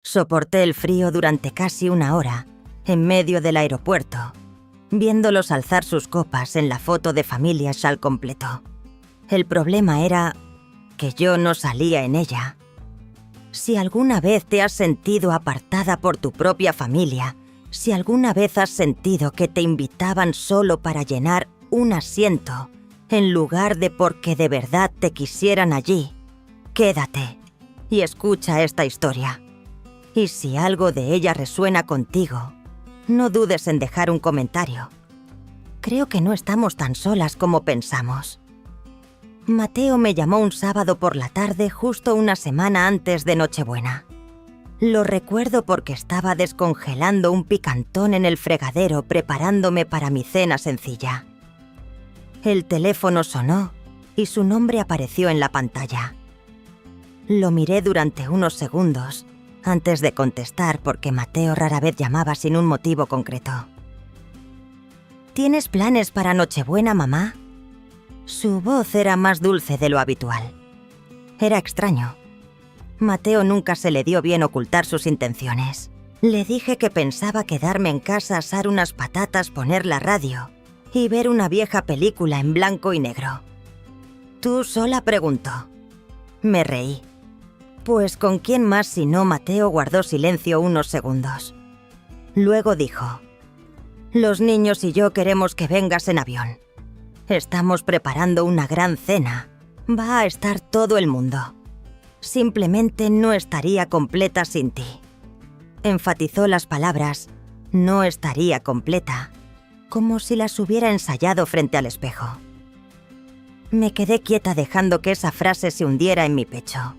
Soporté el frío durante casi 1 hora, en medio del aeropuerto, viéndolos alzar sus copas en la foto de familias al completo. El problema era que yo no salía en ella. Si alguna vez te has sentido apartada por tu propia familia, si alguna vez has sentido que te invitaban solo para llenar un asiento, en lugar de porque de verdad te quisieran allí, quédate y escucha esta historia. Y si algo de ella resuena contigo, no dudes en dejar un comentario. Creo que no estamos tan solas como pensamos. Mateo me llamó un sábado por la tarde justo una semana antes de Nochebuena. Lo recuerdo porque estaba descongelando un picantón en el fregadero preparándome para mi cena sencilla. El teléfono sonó y su nombre apareció en la pantalla. Lo miré durante unos segundos antes de contestar porque Mateo rara vez llamaba sin un motivo concreto. ¿Tienes planes para Nochebuena, mamá? Su voz era más dulce de lo habitual. Era extraño. Mateo nunca se le dio bien ocultar sus intenciones. Le dije que pensaba quedarme en casa a asar unas patatas, poner la radio y ver una vieja película en blanco y negro. ¿Tú sola?, preguntó. Me reí. Pues ¿con quién más si no? Mateo guardó silencio unos segundos. Luego dijo: los niños y yo queremos que vengas en avión. Estamos preparando una gran cena. Va a estar todo el mundo. Simplemente no estaría completa sin ti. Enfatizó las palabras «no estaría completa», como si las hubiera ensayado frente al espejo. Me quedé quieta dejando que esa frase se hundiera en mi pecho.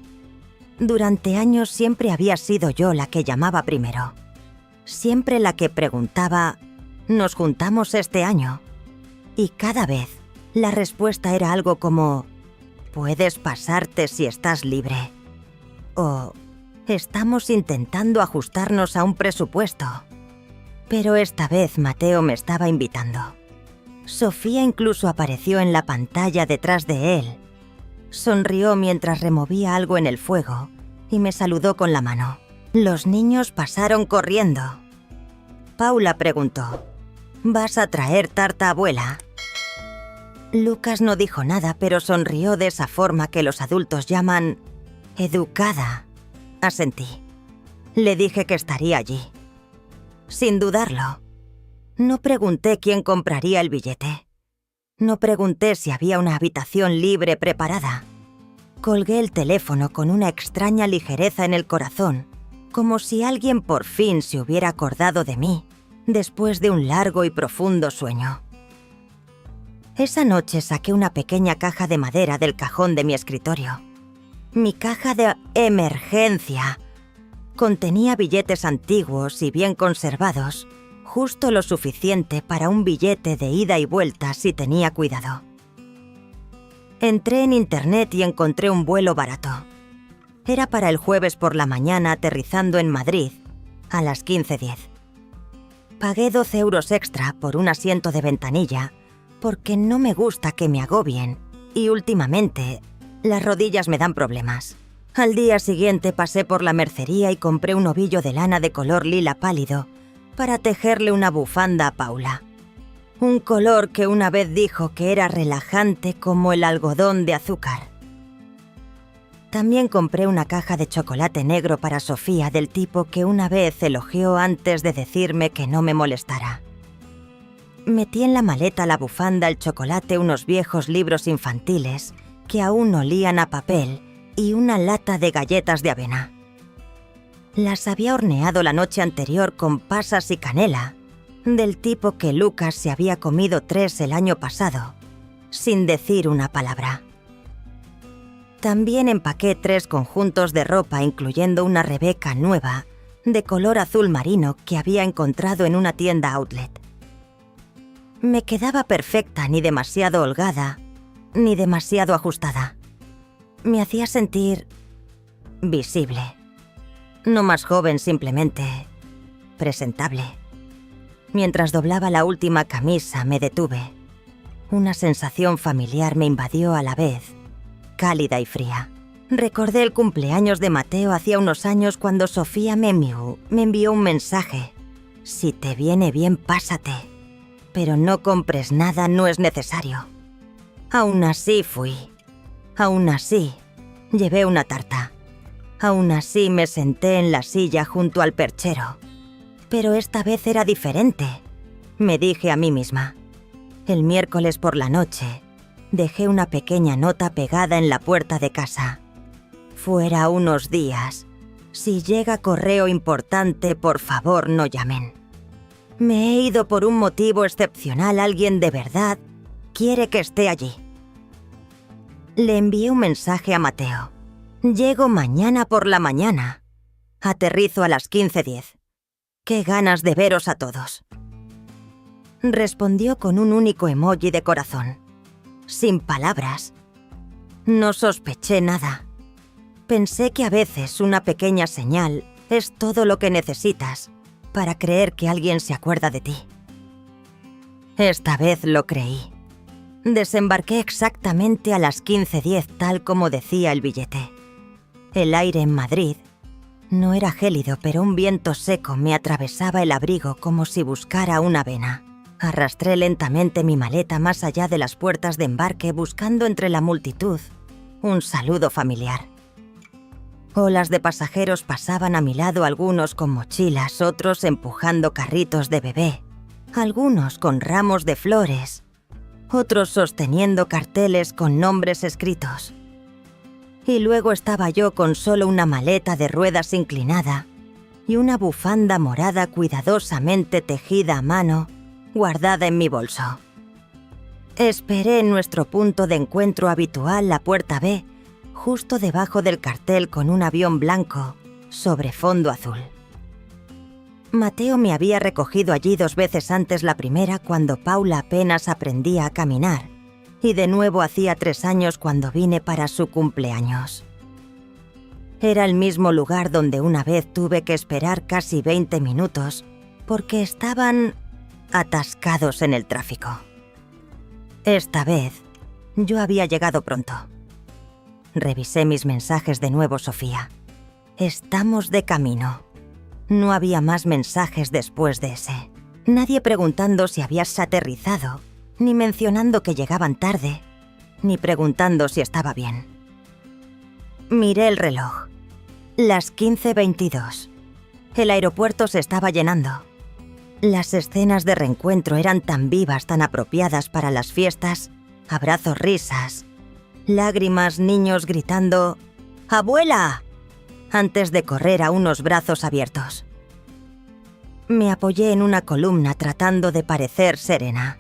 Durante años siempre había sido yo la que llamaba primero. Siempre la que preguntaba «¿nos juntamos este año?». Y cada vez la respuesta era algo como «puedes pasarte si estás libre». O «estamos intentando ajustarnos a un presupuesto». Pero esta vez Mateo me estaba invitando. Sofía incluso apareció en la pantalla detrás de él. Sonrió mientras removía algo en el fuego y me saludó con la mano. Los niños pasaron corriendo. Paula preguntó: ¿vas a traer tarta, abuela? Lucas no dijo nada, pero sonrió de esa forma que los adultos llaman educada. Asentí. Le dije que estaría allí. Sin dudarlo. No pregunté quién compraría el billete. No pregunté si había una habitación libre preparada. Colgué el teléfono con una extraña ligereza en el corazón, como si alguien por fin se hubiera acordado de mí, después de un largo y profundo sueño. Esa noche saqué una pequeña caja de madera del cajón de mi escritorio. Mi caja de emergencia. Contenía billetes antiguos y bien conservados, justo lo suficiente para un billete de ida y vuelta si tenía cuidado. Entré en internet y encontré un vuelo barato. Era para el jueves por la mañana aterrizando en Madrid a las 15:10. Pagué 12 euros extra por un asiento de ventanilla porque no me gusta que me agobien y últimamente las rodillas me dan problemas. Al día siguiente pasé por la mercería y compré un ovillo de lana de color lila pálido para tejerle una bufanda a Paula. Un color que una vez dijo que era relajante como el algodón de azúcar. También compré una caja de chocolate negro para Sofía del tipo que una vez elogió antes de decirme que no me molestara. Metí en la maleta la bufanda, el chocolate, unos viejos libros infantiles que aún olían a papel y una lata de galletas de avena. Las había horneado la noche anterior con pasas y canela, del tipo que Lucas se había comido 3 el año pasado, sin decir una palabra. También empaqué 3 conjuntos de ropa, incluyendo una Rebeca nueva, de color azul marino que había encontrado en una tienda outlet. Me quedaba perfecta, ni demasiado holgada, ni demasiado ajustada. Me hacía sentir visible. No más joven, simplemente presentable. Mientras doblaba la última camisa, me detuve. Una sensación familiar me invadió a la vez, cálida y fría. Recordé el cumpleaños de Mateo hacía unos años cuando Sofía me envió un mensaje. Si te viene bien, pásate. Pero no compres nada, no es necesario. Aún así fui. Aún así llevé una tarta. Aún así me senté en la silla junto al perchero. Pero esta vez era diferente. Me dije a mí misma. El miércoles por la noche dejé una pequeña nota pegada en la puerta de casa. Fuera unos días. Si llega correo importante, por favor no llamen. Me he ido por un motivo excepcional. Alguien de verdad quiere que esté allí. Le envié un mensaje a Mateo. Llego mañana por la mañana. Aterrizo a las 15:10. ¡Qué ganas de veros a todos! Respondió con un único emoji de corazón. Sin palabras. No sospeché nada. Pensé que a veces una pequeña señal es todo lo que necesitas para creer que alguien se acuerda de ti. Esta vez lo creí. Desembarqué exactamente a las 15:10, tal como decía el billete. El aire en Madrid no era gélido, pero un viento seco me atravesaba el abrigo como si buscara una vena. Arrastré lentamente mi maleta más allá de las puertas de embarque, buscando entre la multitud un saludo familiar. Olas de pasajeros pasaban a mi lado, algunos con mochilas, otros empujando carritos de bebé, algunos con ramos de flores, otros sosteniendo carteles con nombres escritos. Y luego estaba yo con solo una maleta de ruedas inclinada y una bufanda morada cuidadosamente tejida a mano, guardada en mi bolso. Esperé en nuestro punto de encuentro habitual, la puerta B, justo debajo del cartel con un avión blanco sobre fondo azul. Mateo me había recogido allí 2 veces antes, la primera cuando Paula apenas aprendía a caminar y de nuevo hacía 3 años cuando vine para su cumpleaños. Era el mismo lugar donde una vez tuve que esperar casi 20 minutos porque estaban atascados en el tráfico. Esta vez yo había llegado pronto. Revisé mis mensajes de nuevo, Sofía. Estamos de camino. No había más mensajes después de ese. Nadie preguntando si habías aterrizado, ni mencionando que llegaban tarde, ni preguntando si estaba bien. Miré el reloj. Las 15:22. El aeropuerto se estaba llenando. Las escenas de reencuentro eran tan vivas, tan apropiadas para las fiestas. Abrazos, risas, lágrimas, niños gritando ¡Abuela!, antes de correr a unos brazos abiertos. Me apoyé en una columna tratando de parecer serena.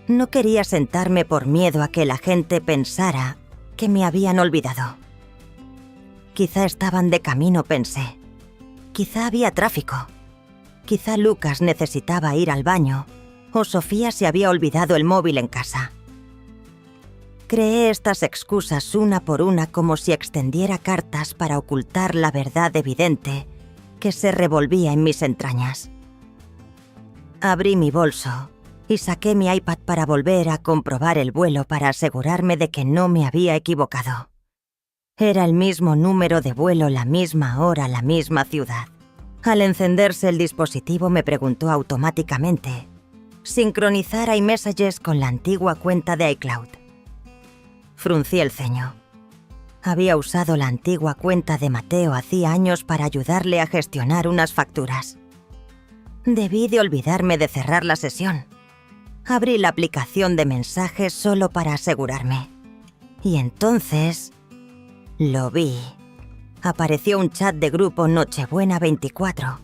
No quería sentarme por miedo a que la gente pensara que me habían olvidado. Quizá estaban de camino, pensé. Quizá había tráfico. Quizá Lucas necesitaba ir al baño o Sofía se había olvidado el móvil en casa. Creé estas excusas una por una como si extendiera cartas para ocultar la verdad evidente que se revolvía en mis entrañas. Abrí mi bolso y saqué mi iPad para volver a comprobar el vuelo para asegurarme de que no me había equivocado. Era el mismo número de vuelo, la misma hora, la misma ciudad. Al encenderse el dispositivo me preguntó automáticamente sincronizar iMessages con la antigua cuenta de iCloud. Fruncí el ceño. Había usado la antigua cuenta de Mateo hacía años para ayudarle a gestionar unas facturas. Debí de olvidarme de cerrar la sesión. Abrí la aplicación de mensajes solo para asegurarme. Y entonces lo vi. Apareció un chat de grupo Nochebuena 24.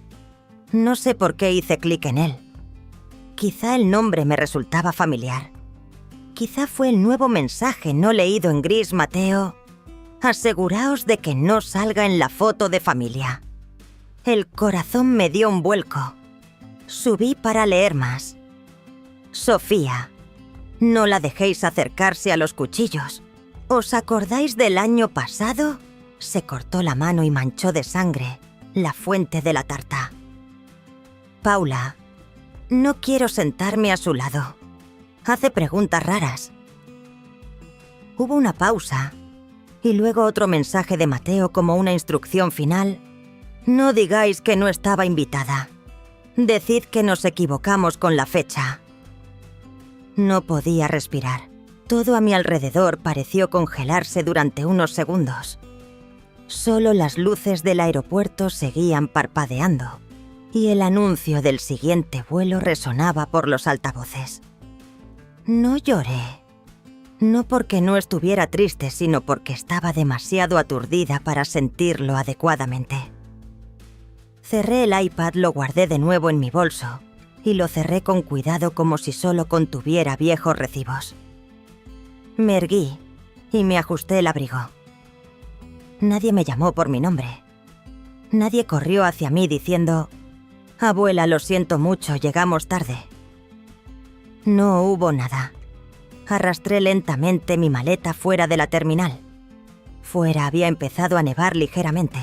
No sé por qué hice clic en él. Quizá el nombre me resultaba familiar. Quizá fue el nuevo mensaje no leído en gris: Mateo, aseguraos de que no salga en la foto de familia. El corazón me dio un vuelco. Subí para leer más. Sofía, no la dejéis acercarse a los cuchillos. ¿Os acordáis del año pasado? Se cortó la mano y manchó de sangre la fuente de la tarta. Paula, no quiero sentarme a su lado. Hace preguntas raras. Hubo una pausa y luego otro mensaje de Mateo como una instrucción final. No digáis que no estaba invitada. Decid que nos equivocamos con la fecha. No podía respirar. Todo a mi alrededor pareció congelarse durante unos segundos. Solo las luces del aeropuerto seguían parpadeando y el anuncio del siguiente vuelo resonaba por los altavoces. No lloré. No porque no estuviera triste, sino porque estaba demasiado aturdida para sentirlo adecuadamente. Cerré el iPad, lo guardé de nuevo en mi bolso y lo cerré con cuidado como si solo contuviera viejos recibos. Me erguí y me ajusté el abrigo. Nadie me llamó por mi nombre. Nadie corrió hacia mí diciendo: «Abuela, lo siento mucho, llegamos tarde». No hubo nada. Arrastré lentamente mi maleta fuera de la terminal. Fuera había empezado a nevar ligeramente.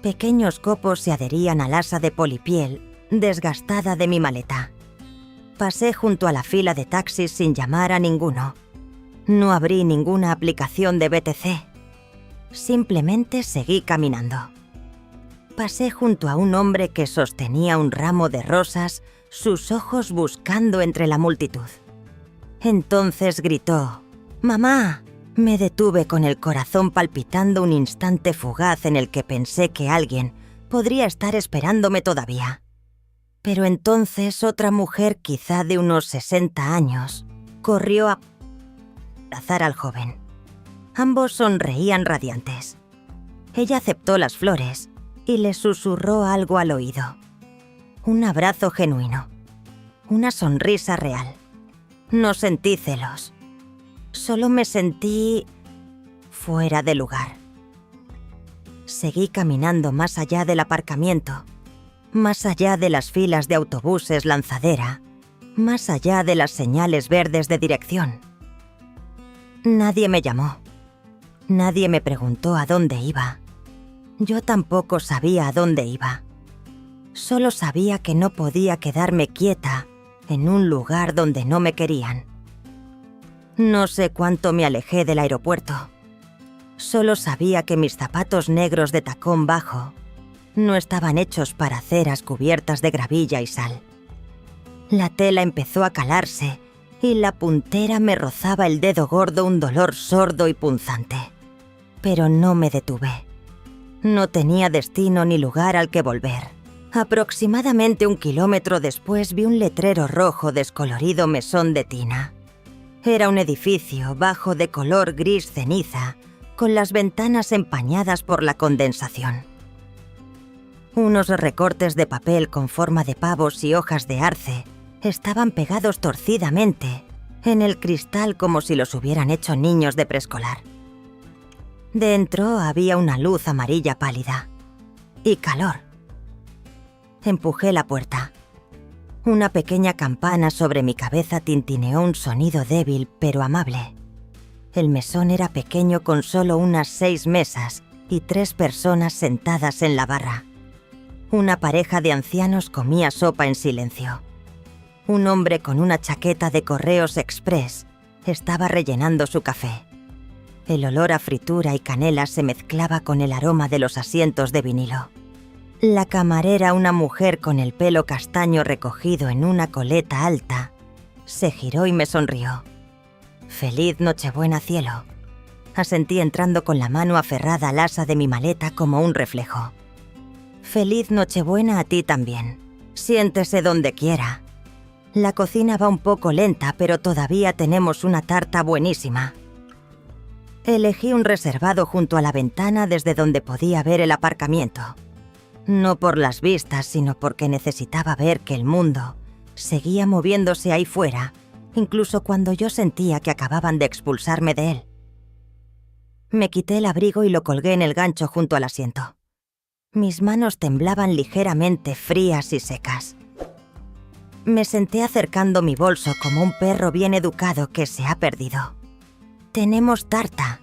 Pequeños copos se adherían al asa de polipiel desgastada de mi maleta. Pasé junto a la fila de taxis sin llamar a ninguno. No abrí ninguna aplicación de BTC. Simplemente seguí caminando. Pasé junto a un hombre que sostenía un ramo de rosas, sus ojos buscando entre la multitud. Entonces gritó: «¡Mamá!». Me detuve con el corazón palpitando un instante fugaz en el que pensé que alguien podría estar esperándome todavía. Pero entonces otra mujer, quizá de unos 60 años, corrió a abrazar al joven. Ambos sonreían radiantes. Ella aceptó las flores y le susurró algo al oído. Un abrazo genuino. Una sonrisa real. No sentí celos. Solo me sentí fuera de lugar. Seguí caminando más allá del aparcamiento, más allá de las filas de autobuses lanzadera, más allá de las señales verdes de dirección. Nadie me llamó. Nadie me preguntó a dónde iba. Yo tampoco sabía a dónde iba. Solo sabía que no podía quedarme quieta en un lugar donde no me querían. No sé cuánto me alejé del aeropuerto. Solo sabía que mis zapatos negros de tacón bajo no estaban hechos para aceras cubiertas de gravilla y sal. La tela empezó a calarse y la puntera me rozaba el dedo gordo, un dolor sordo y punzante. Pero no me detuve. No tenía destino ni lugar al que volver. Aproximadamente 1 kilómetro después vi un letrero rojo descolorido mesón de tina. Era un edificio bajo de color gris ceniza, con las ventanas empañadas por la condensación. Unos recortes de papel con forma de pavos y hojas de arce estaban pegados torcidamente en el cristal como si los hubieran hecho niños de preescolar. Dentro había una luz amarilla pálida y calor. Empujé la puerta. Una pequeña campana sobre mi cabeza tintineó un sonido débil pero amable. El mesón era pequeño con solo unas 6 mesas y 3 personas sentadas en la barra. Una pareja de ancianos comía sopa en silencio. Un hombre con una chaqueta de Correos Express estaba rellenando su café. El olor a fritura y canela se mezclaba con el aroma de los asientos de vinilo. La camarera, una mujer con el pelo castaño recogido en una coleta alta, se giró y me sonrió. «Feliz Nochebuena, cielo», asentí entrando con la mano aferrada al asa de mi maleta como un reflejo. «Feliz Nochebuena a ti también. Siéntese donde quiera. La cocina va un poco lenta, pero todavía tenemos una tarta buenísima». Elegí un reservado junto a la ventana desde donde podía ver el aparcamiento. No por las vistas, sino porque necesitaba ver que el mundo seguía moviéndose ahí fuera, incluso cuando yo sentía que acababan de expulsarme de él. Me quité el abrigo y lo colgué en el gancho junto al asiento. Mis manos temblaban ligeramente, frías y secas. Me senté acercando mi bolso como un perro bien educado que se ha perdido. «Tenemos tarta»,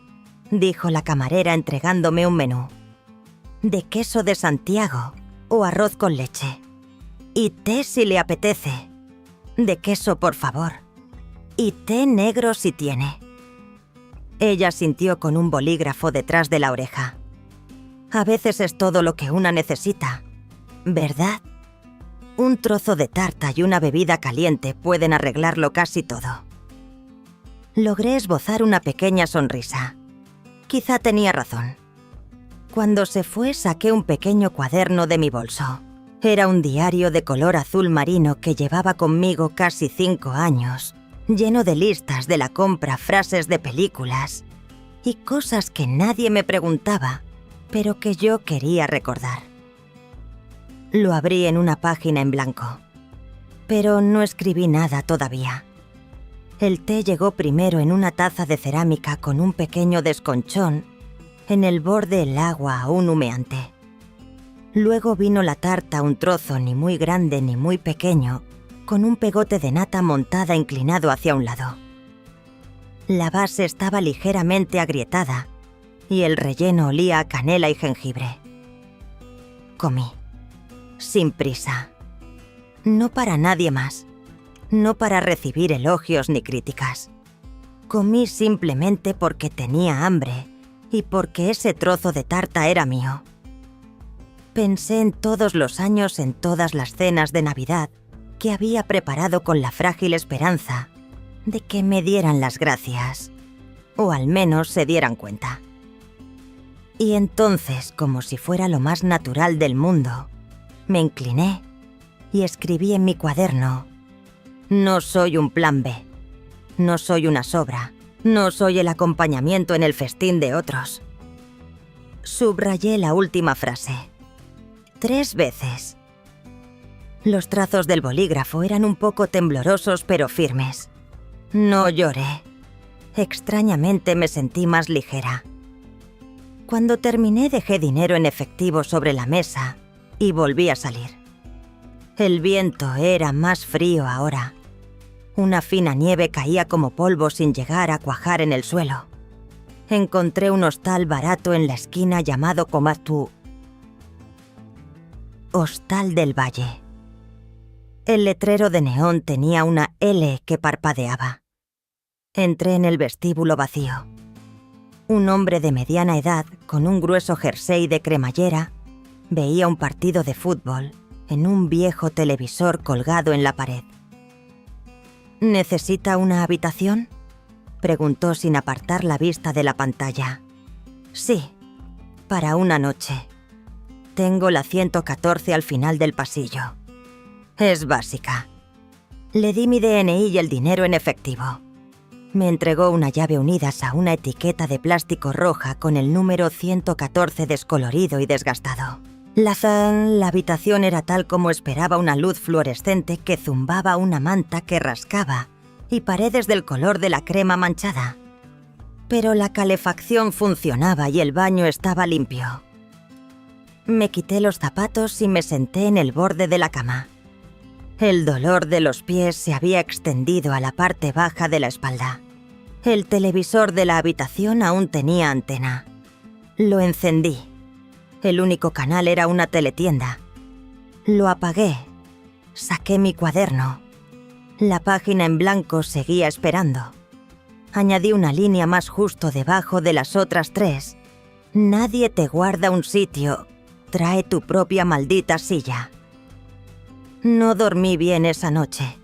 dijo la camarera entregándome un menú. «De queso de Santiago o arroz con leche. Y té si le apetece. De queso, por favor. Y té negro si tiene». Ella sintió con un bolígrafo detrás de la oreja. A veces es todo lo que una necesita, ¿verdad? Un trozo de tarta y una bebida caliente pueden arreglarlo casi todo. Logré esbozar una pequeña sonrisa. Quizá tenía razón. Cuando se fue, saqué un pequeño cuaderno de mi bolso. Era un diario de color azul marino que llevaba conmigo casi 5 años, lleno de listas de la compra, frases de películas y cosas que nadie me preguntaba, pero que yo quería recordar. Lo abrí en una página en blanco, pero no escribí nada todavía. El té llegó primero en una taza de cerámica con un pequeño desconchón en el borde del agua aún humeante. Luego vino la tarta, un trozo ni muy grande ni muy pequeño, con un pegote de nata montada inclinado hacia un lado. La base estaba ligeramente agrietada y el relleno olía a canela y jengibre. Comí, sin prisa. No para nadie más, no para recibir elogios ni críticas. Comí simplemente porque tenía hambre y porque ese trozo de tarta era mío. Pensé en todos los años, en todas las cenas de Navidad que había preparado con la frágil esperanza de que me dieran las gracias, o al menos se dieran cuenta. Y entonces, como si fuera lo más natural del mundo, me incliné y escribí en mi cuaderno: no soy un plan B, no soy una sobra, no soy el acompañamiento en el festín de otros. Subrayé la última frase 3 veces. Los trazos del bolígrafo eran un poco temblorosos pero firmes. No lloré. Extrañamente me sentí más ligera. Cuando terminé dejé dinero en efectivo sobre la mesa y volví a salir. El viento era más frío ahora. Una fina nieve caía como polvo sin llegar a cuajar en el suelo. Encontré un hostal barato en la esquina llamado Komatsu. Hostal del Valle. El letrero de neón tenía una L que parpadeaba. Entré en el vestíbulo vacío. Un hombre de mediana edad, con un grueso jersey de cremallera, veía un partido de fútbol en un viejo televisor colgado en la pared. ¿Necesita una habitación?, preguntó sin apartar la vista de la pantalla. Sí, para una noche. Tengo la 114 al final del pasillo. Es básica. Le di mi DNI y el dinero en efectivo. Me entregó una llave unidas a una etiqueta de plástico roja con el número 114 descolorido y desgastado. La habitación era tal como esperaba, una luz fluorescente que zumbaba una manta que rascaba y paredes del color de la crema manchada. Pero la calefacción funcionaba y el baño estaba limpio. Me quité los zapatos y me senté en el borde de la cama. El dolor de los pies se había extendido a la parte baja de la espalda. El televisor de la habitación aún tenía antena. Lo encendí. El único canal era una teletienda. Lo apagué. Saqué mi cuaderno. La página en blanco seguía esperando. Añadí una línea más justo debajo de las otras 3. Nadie te guarda un sitio. Trae tu propia maldita silla. No dormí bien esa noche.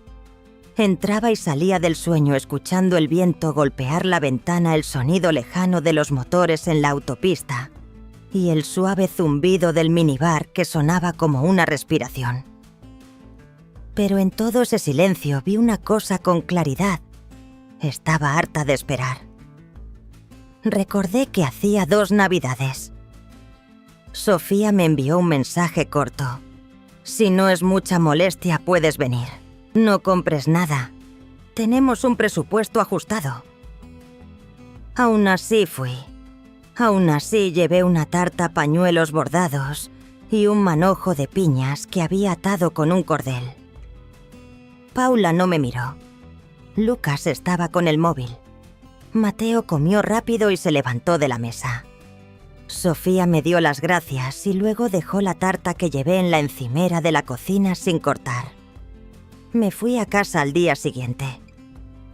Entraba y salía del sueño escuchando el viento golpear la ventana, el sonido lejano de los motores en la autopista y el suave zumbido del minibar que sonaba como una respiración. Pero en todo ese silencio vi una cosa con claridad. Estaba harta de esperar. Recordé que hacía 2 Navidades. Sofía me envió un mensaje corto. Si no es mucha molestia, puedes venir. No compres nada. Tenemos un presupuesto ajustado. Aún así fui. Aún así llevé una tarta, pañuelos bordados y un manojo de piñas que había atado con un cordel. Paula no me miró. Lucas estaba con el móvil. Mateo comió rápido y se levantó de la mesa. Sofía me dio las gracias y luego dejó la tarta que llevé en la encimera de la cocina sin cortar. Me fui a casa al día siguiente.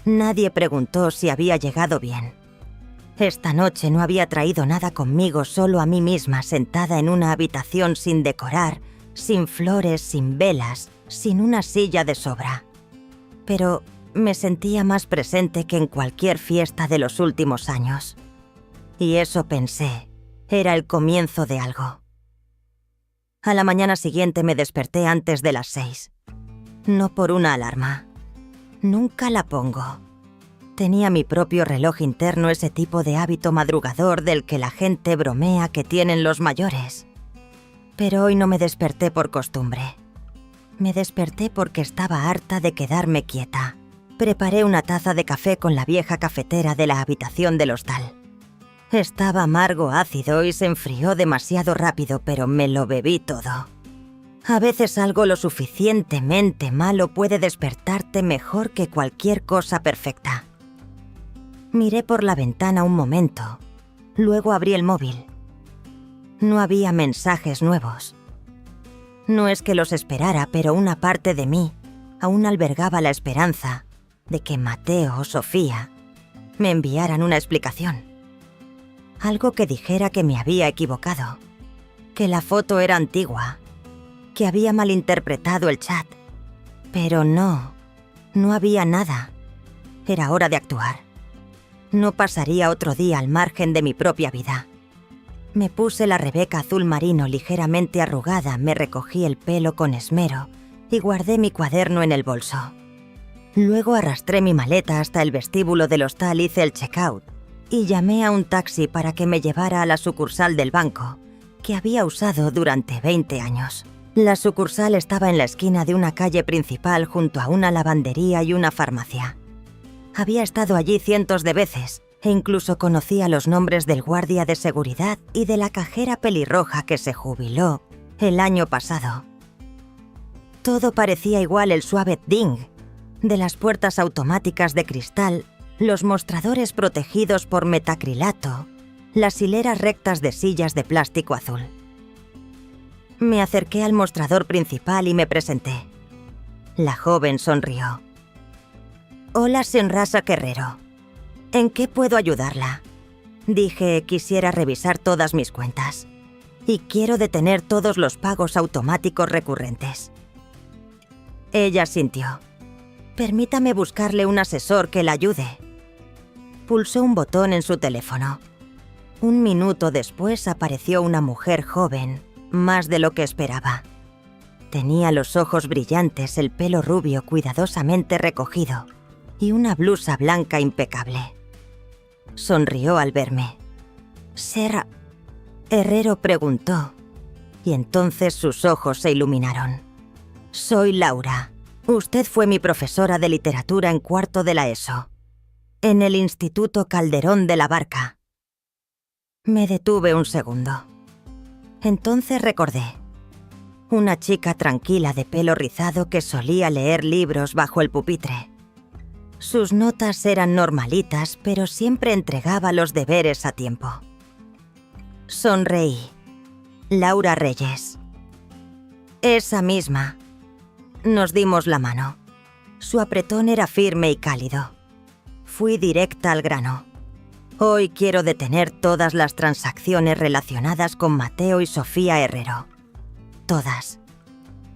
Nadie preguntó si había llegado bien. Esta noche no había traído nada conmigo, solo a mí misma sentada en una habitación sin decorar, sin flores, sin velas, sin una silla de sobra. Pero me sentía más presente que en cualquier fiesta de los últimos años. Y eso pensé, era el comienzo de algo. A la mañana siguiente me desperté antes de las 6. No por una alarma. Nunca la pongo. Tenía mi propio reloj interno, ese tipo de hábito madrugador del que la gente bromea que tienen los mayores. Pero hoy no me desperté por costumbre. Me desperté porque estaba harta de quedarme quieta. Preparé una taza de café con la vieja cafetera de la habitación del hostal. Estaba amargo, ácido y se enfrió demasiado rápido, pero me lo bebí todo. A veces algo lo suficientemente malo puede despertarte mejor que cualquier cosa perfecta. Miré por la ventana un momento. Luego abrí el móvil. No había mensajes nuevos. No es que los esperara, pero una parte de mí aún albergaba la esperanza de que Mateo o Sofía me enviaran una explicación. Algo que dijera que me había equivocado, que la foto era antigua, que había malinterpretado el chat. Pero no había nada. Era hora de actuar. No pasaría otro día al margen de mi propia vida. Me puse la Rebeca azul marino ligeramente arrugada, me recogí el pelo con esmero y guardé mi cuaderno en el bolso. Luego arrastré mi maleta hasta el vestíbulo del hostal, hice el checkout y llamé a un taxi para que me llevara a la sucursal del banco, que había usado durante 20 años. La sucursal estaba en la esquina de una calle principal junto a una lavandería y una farmacia. Había estado allí cientos de veces e incluso conocía los nombres del guardia de seguridad y de la cajera pelirroja que se jubiló el año pasado. Todo parecía igual: el suave ding de las puertas automáticas de cristal, los mostradores protegidos por metacrilato, las hileras rectas de sillas de plástico azul. Me acerqué al mostrador principal y me presenté. La joven sonrió. «Hola, Senrasa Guerrero. ¿En qué puedo ayudarla?», dije. Quisiera revisar todas mis cuentas. Y quiero detener todos los pagos automáticos recurrentes. Ella sintió. «Permítame buscarle un asesor que la ayude». Pulsó un botón en su teléfono. Un minuto después apareció una mujer joven, más de lo que esperaba. Tenía los ojos brillantes, el pelo rubio cuidadosamente recogido y una blusa blanca impecable. Sonrió al verme. «¿Será Herrero?», preguntó, y entonces sus ojos se iluminaron. «Soy Laura. Usted fue mi profesora de literatura en cuarto de la ESO, en el Instituto Calderón de la Barca». Me detuve un segundo. Entonces recordé. Una chica tranquila de pelo rizado que solía leer libros bajo el pupitre. Sus notas eran normalitas, pero siempre entregaba los deberes a tiempo. Sonreí. Laura Reyes. Esa misma. Nos dimos la mano. Su apretón era firme y cálido. Fui directa al grano. Hoy quiero detener todas las transacciones relacionadas con Mateo y Sofía Herrero. Todas.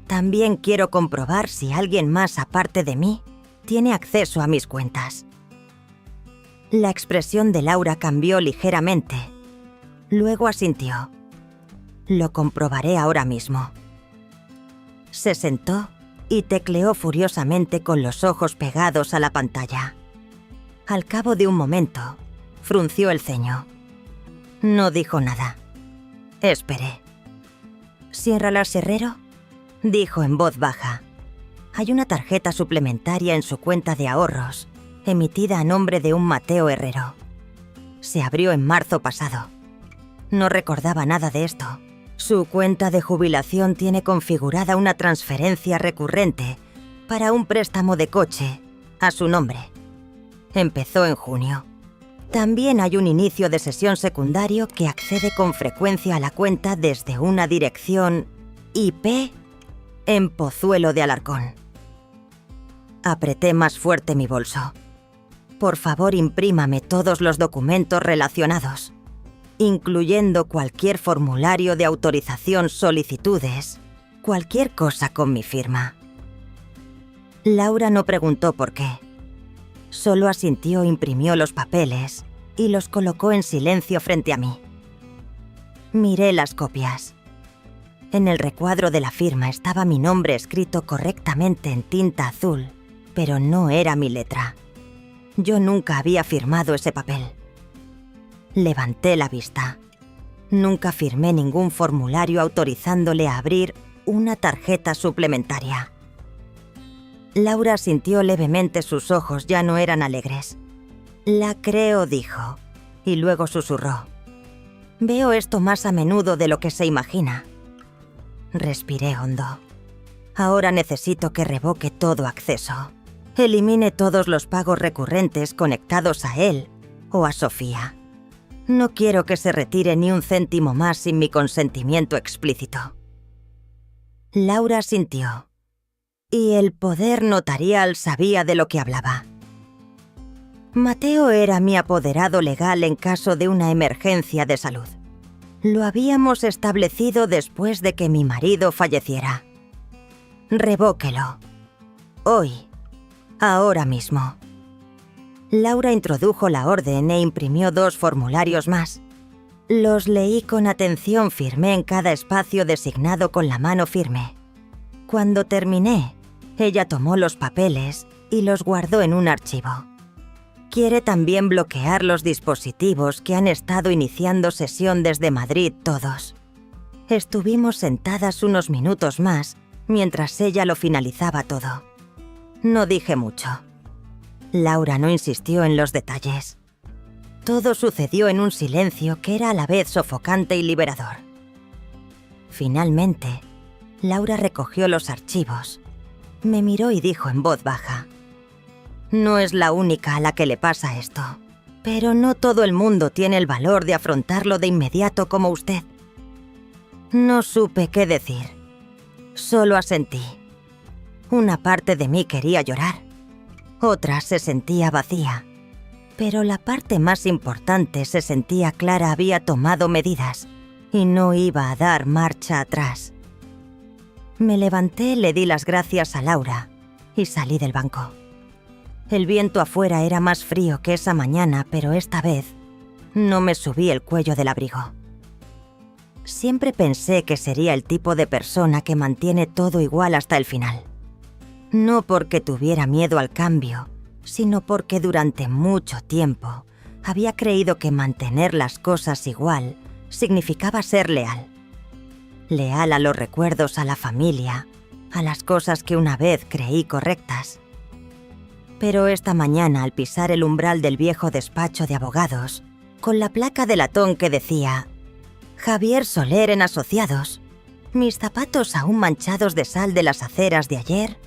También quiero comprobar si alguien más aparte de mí tiene acceso a mis cuentas. La expresión de Laura cambió ligeramente. Luego asintió. Lo comprobaré ahora mismo. Se sentó y tecleó furiosamente con los ojos pegados a la pantalla. Al cabo de un momento, frunció el ceño. No dijo nada. Esperé. «¿Ciérralas, Herrero?», dijo en voz baja. «Hay una tarjeta suplementaria en su cuenta de ahorros, emitida a nombre de un Mateo Herrero. Se abrió en marzo pasado. No recordaba nada de esto. Su cuenta de jubilación tiene configurada una transferencia recurrente para un préstamo de coche a su nombre. Empezó en junio. También hay un inicio de sesión secundario que accede con frecuencia a la cuenta desde una dirección IP en Pozuelo de Alarcón». Apreté más fuerte mi bolso. Por favor, imprímame todos los documentos relacionados, incluyendo cualquier formulario de autorización, solicitudes, cualquier cosa con mi firma. Laura no preguntó por qué. Solo asintió, imprimió los papeles y los colocó en silencio frente a mí. Miré las copias. En el recuadro de la firma estaba mi nombre escrito correctamente en tinta azul, pero no era mi letra. Yo nunca había firmado ese papel. Levanté la vista. Nunca firmé ningún formulario autorizándole a abrir una tarjeta suplementaria. Laura sintió levemente, sus ojos ya no eran alegres. La creo, dijo, y luego susurró. Veo esto más a menudo de lo que se imagina. Respiré hondo. Ahora necesito que revoque todo acceso. Elimine todos los pagos recurrentes conectados a él o a Sofía. No quiero que se retire ni un céntimo más sin mi consentimiento explícito. Laura sintió. Y el poder notarial sabía de lo que hablaba. Mateo era mi apoderado legal en caso de una emergencia de salud. Lo habíamos establecido después de que mi marido falleciera. Revóquelo. Hoy. Ahora mismo. Laura introdujo la orden e imprimió 2 formularios más. Los leí con atención, firmé en cada espacio designado con la mano firme. Cuando terminé, ella tomó los papeles y los guardó en un archivo. Quiere también bloquear los dispositivos que han estado iniciando sesión desde Madrid todos. Estuvimos sentadas unos minutos más mientras ella lo finalizaba todo. No dije mucho. Laura no insistió en los detalles. Todo sucedió en un silencio que era a la vez sofocante y liberador. Finalmente, Laura recogió los archivos. Me miró y dijo en voz baja: No es la única a la que le pasa esto, pero no todo el mundo tiene el valor de afrontarlo de inmediato como usted. No supe qué decir. Solo asentí. Una parte de mí quería llorar. Otra se sentía vacía. Pero la parte más importante se sentía clara, había tomado medidas y no iba a dar marcha atrás. Me levanté, le di las gracias a Laura y salí del banco. El viento afuera era más frío que esa mañana, pero esta vez no me subí el cuello del abrigo. Siempre pensé que sería el tipo de persona que mantiene todo igual hasta el final. No porque tuviera miedo al cambio, sino porque durante mucho tiempo había creído que mantener las cosas igual significaba ser leal. Leal a los recuerdos, a la familia, a las cosas que una vez creí correctas. Pero esta mañana, al pisar el umbral del viejo despacho de abogados, con la placa de latón que decía Javier Soler en Asociados, mis zapatos aún manchados de sal de las aceras de ayer,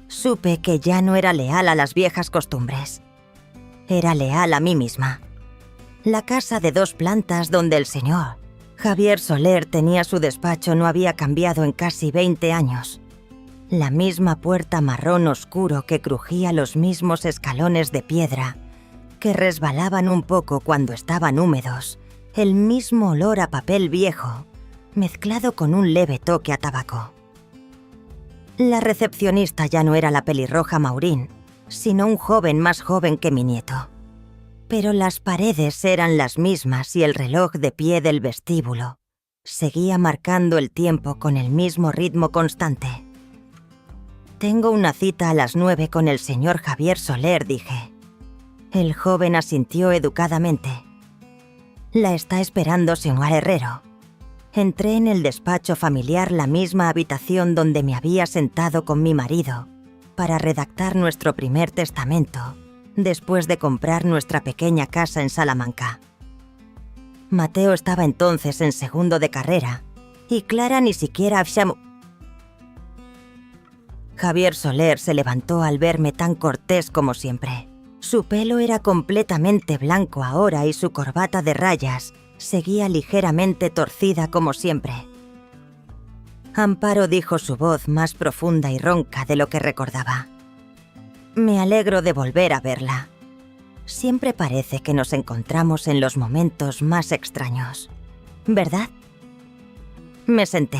supe que ya no era leal a las viejas costumbres. Era leal a mí misma. La casa de 2 plantas donde el señor Javier Soler tenía su despacho no había cambiado en casi 20 años. La misma puerta marrón oscuro que crujía, los mismos escalones de piedra que resbalaban un poco cuando estaban húmedos, el mismo olor a papel viejo, mezclado con un leve toque a tabaco. La recepcionista ya no era la pelirroja Maureen, sino un joven más joven que mi nieto. Pero las paredes eran las mismas y el reloj de pie del vestíbulo seguía marcando el tiempo con el mismo ritmo constante. Tengo una cita a las 9 con el señor Javier Soler, dije. El joven asintió educadamente. La está esperando señor Herrero. Entré en el despacho familiar, la misma habitación donde me había sentado con mi marido para redactar nuestro primer testamento, después de comprar nuestra pequeña casa en Salamanca. Mateo estaba entonces en segundo de carrera y Clara ni siquiera había... Javier Soler se levantó al verme tan cortés como siempre. Su pelo era completamente blanco ahora y su corbata de rayas seguía ligeramente torcida como siempre. Amparo, dijo su voz más profunda y ronca de lo que recordaba. Me alegro de volver a verla. Siempre parece que nos encontramos en los momentos más extraños, ¿verdad? Me senté.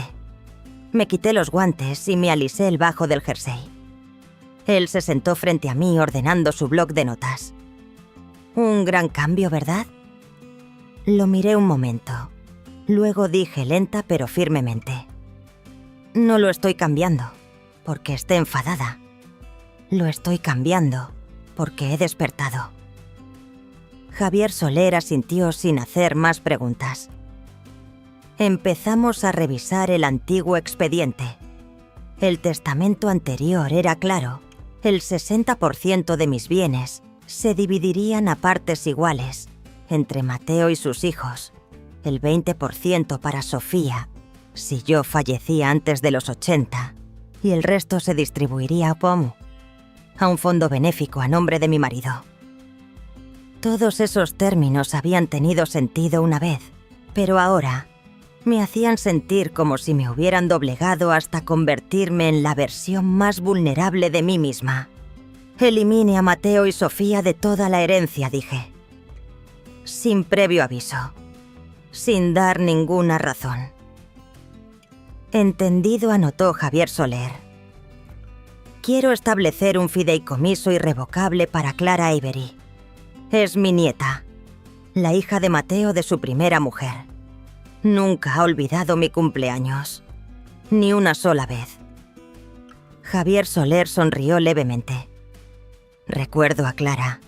Me quité los guantes y me alisé el bajo del jersey. Él se sentó frente a mí ordenando su bloc de notas. Un gran cambio, ¿verdad? Lo miré un momento. Luego dije lenta pero firmemente. No lo estoy cambiando porque esté enfadada. Lo estoy cambiando porque he despertado. Javier Soler asintió sin hacer más preguntas. Empezamos a revisar el antiguo expediente. El testamento anterior era claro. El 60% de mis bienes se dividirían a partes iguales entre Mateo y sus hijos. El 20% para Sofía, si yo fallecía antes de los 80, y el resto se distribuiría a Pomu, a un fondo benéfico a nombre de mi marido. Todos esos términos habían tenido sentido una vez, pero ahora me hacían sentir como si me hubieran doblegado hasta convertirme en la versión más vulnerable de mí misma. Elimine a Mateo y Sofía de toda la herencia, dije. Sin previo aviso. Sin dar ninguna razón. Entendido, anotó Javier Soler. Quiero establecer un fideicomiso irrevocable para Clara Avery. Es mi nieta, la hija de Mateo de su primera mujer. Nunca ha olvidado mi cumpleaños. Ni una sola vez. Javier Soler sonrió levemente. Recuerdo a Clara.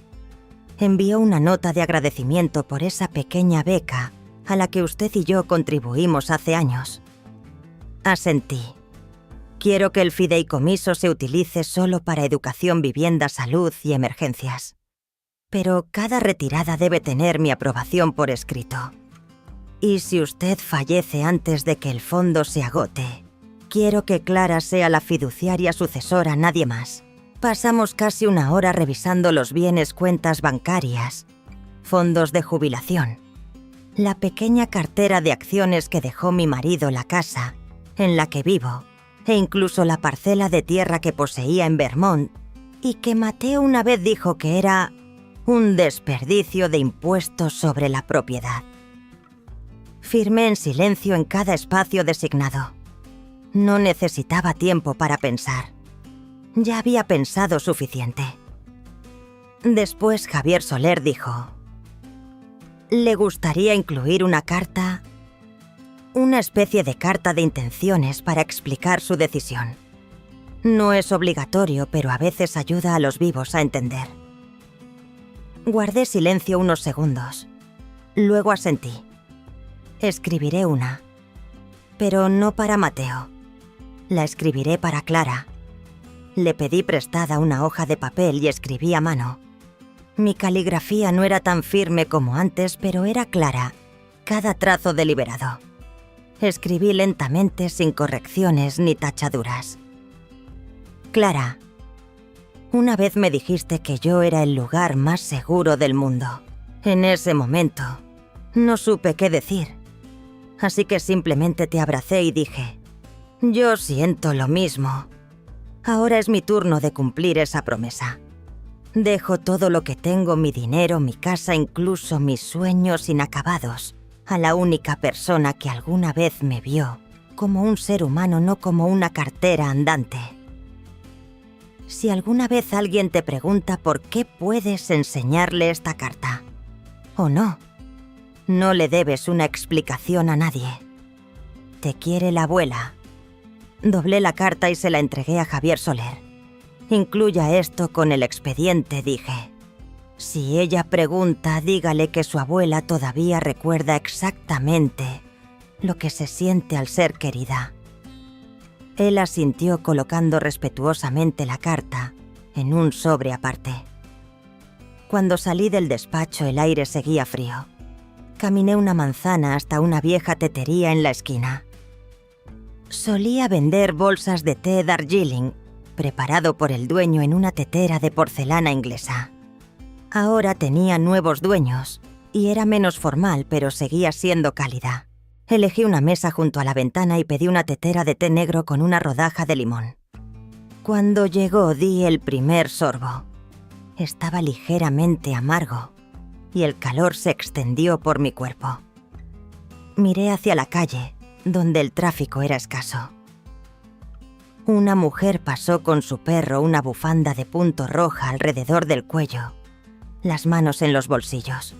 Envió una nota de agradecimiento por esa pequeña beca a la que usted y yo contribuimos hace años. Asentí. Quiero que el fideicomiso se utilice solo para educación, vivienda, salud y emergencias. Pero cada retirada debe tener mi aprobación por escrito. Y si usted fallece antes de que el fondo se agote, quiero que Clara sea la fiduciaria sucesora, nadie más. Pasamos casi una hora revisando los bienes, cuentas bancarias, fondos de jubilación, la pequeña cartera de acciones que dejó mi marido, la casa en la que vivo, e incluso la parcela de tierra que poseía en Vermont y que Mateo una vez dijo que era un desperdicio de impuestos sobre la propiedad. Firmé en silencio en cada espacio designado. No necesitaba tiempo para pensar. Ya había pensado suficiente. Después Javier Soler dijo: ¿le gustaría incluir una carta? Una especie de carta de intenciones para explicar su decisión. No es obligatorio, pero a veces ayuda a los vivos a entender. Guardé silencio unos segundos. Luego asentí. Escribiré una. Pero no para Mateo. La escribiré para Clara. Le pedí prestada una hoja de papel y escribí a mano. Mi caligrafía no era tan firme como antes, pero era clara, cada trazo deliberado. Escribí lentamente, sin correcciones ni tachaduras. Clara, una vez me dijiste que yo era el lugar más seguro del mundo. En ese momento, no supe qué decir. Así que simplemente te abracé y dije: yo siento lo mismo. Ahora es mi turno de cumplir esa promesa. Dejo todo lo que tengo, mi dinero, mi casa, incluso mis sueños inacabados, a la única persona que alguna vez me vio como un ser humano, no como una cartera andante. Si alguna vez alguien te pregunta por qué puedes enseñarle esta carta, o no, no le debes una explicación a nadie. Te quiere la abuela. Doblé la carta y se la entregué a Javier Soler. Incluya esto con el expediente, dije. Si ella pregunta, dígale que su abuela todavía recuerda exactamente lo que se siente al ser querida. Él asintió colocando respetuosamente la carta en un sobre aparte. Cuando salí del despacho, el aire seguía frío. Caminé una manzana hasta una vieja tetería en la esquina. Solía vender bolsas de té Darjeeling, preparado por el dueño en una tetera de porcelana inglesa. Ahora tenía nuevos dueños y era menos formal, pero seguía siendo cálida. Elegí una mesa junto a la ventana y pedí una tetera de té negro con una rodaja de limón. Cuando llegó, di el primer sorbo. Estaba ligeramente amargo y el calor se extendió por mi cuerpo. Miré hacia la calle, donde el tráfico era escaso. Una mujer pasó con su perro una bufanda de punto roja alrededor del cuello, las manos en los bolsillos.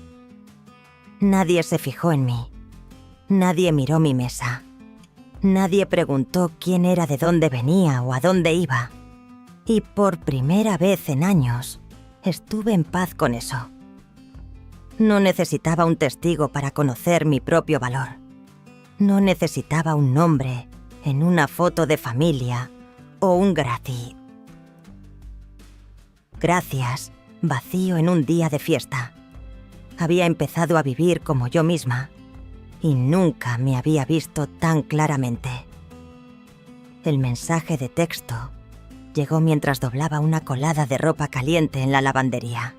Nadie se fijó en mí. Nadie miró mi mesa. Nadie preguntó quién era, de dónde venía o a dónde iba. Y por primera vez en años, estuve en paz con eso. No necesitaba un testigo para conocer mi propio valor. No necesitaba un nombre en una foto de familia o un gracias vacío en un día de fiesta. Había empezado a vivir como yo misma y nunca me había visto tan claramente. El mensaje de texto llegó mientras doblaba una colada de ropa caliente en la lavandería.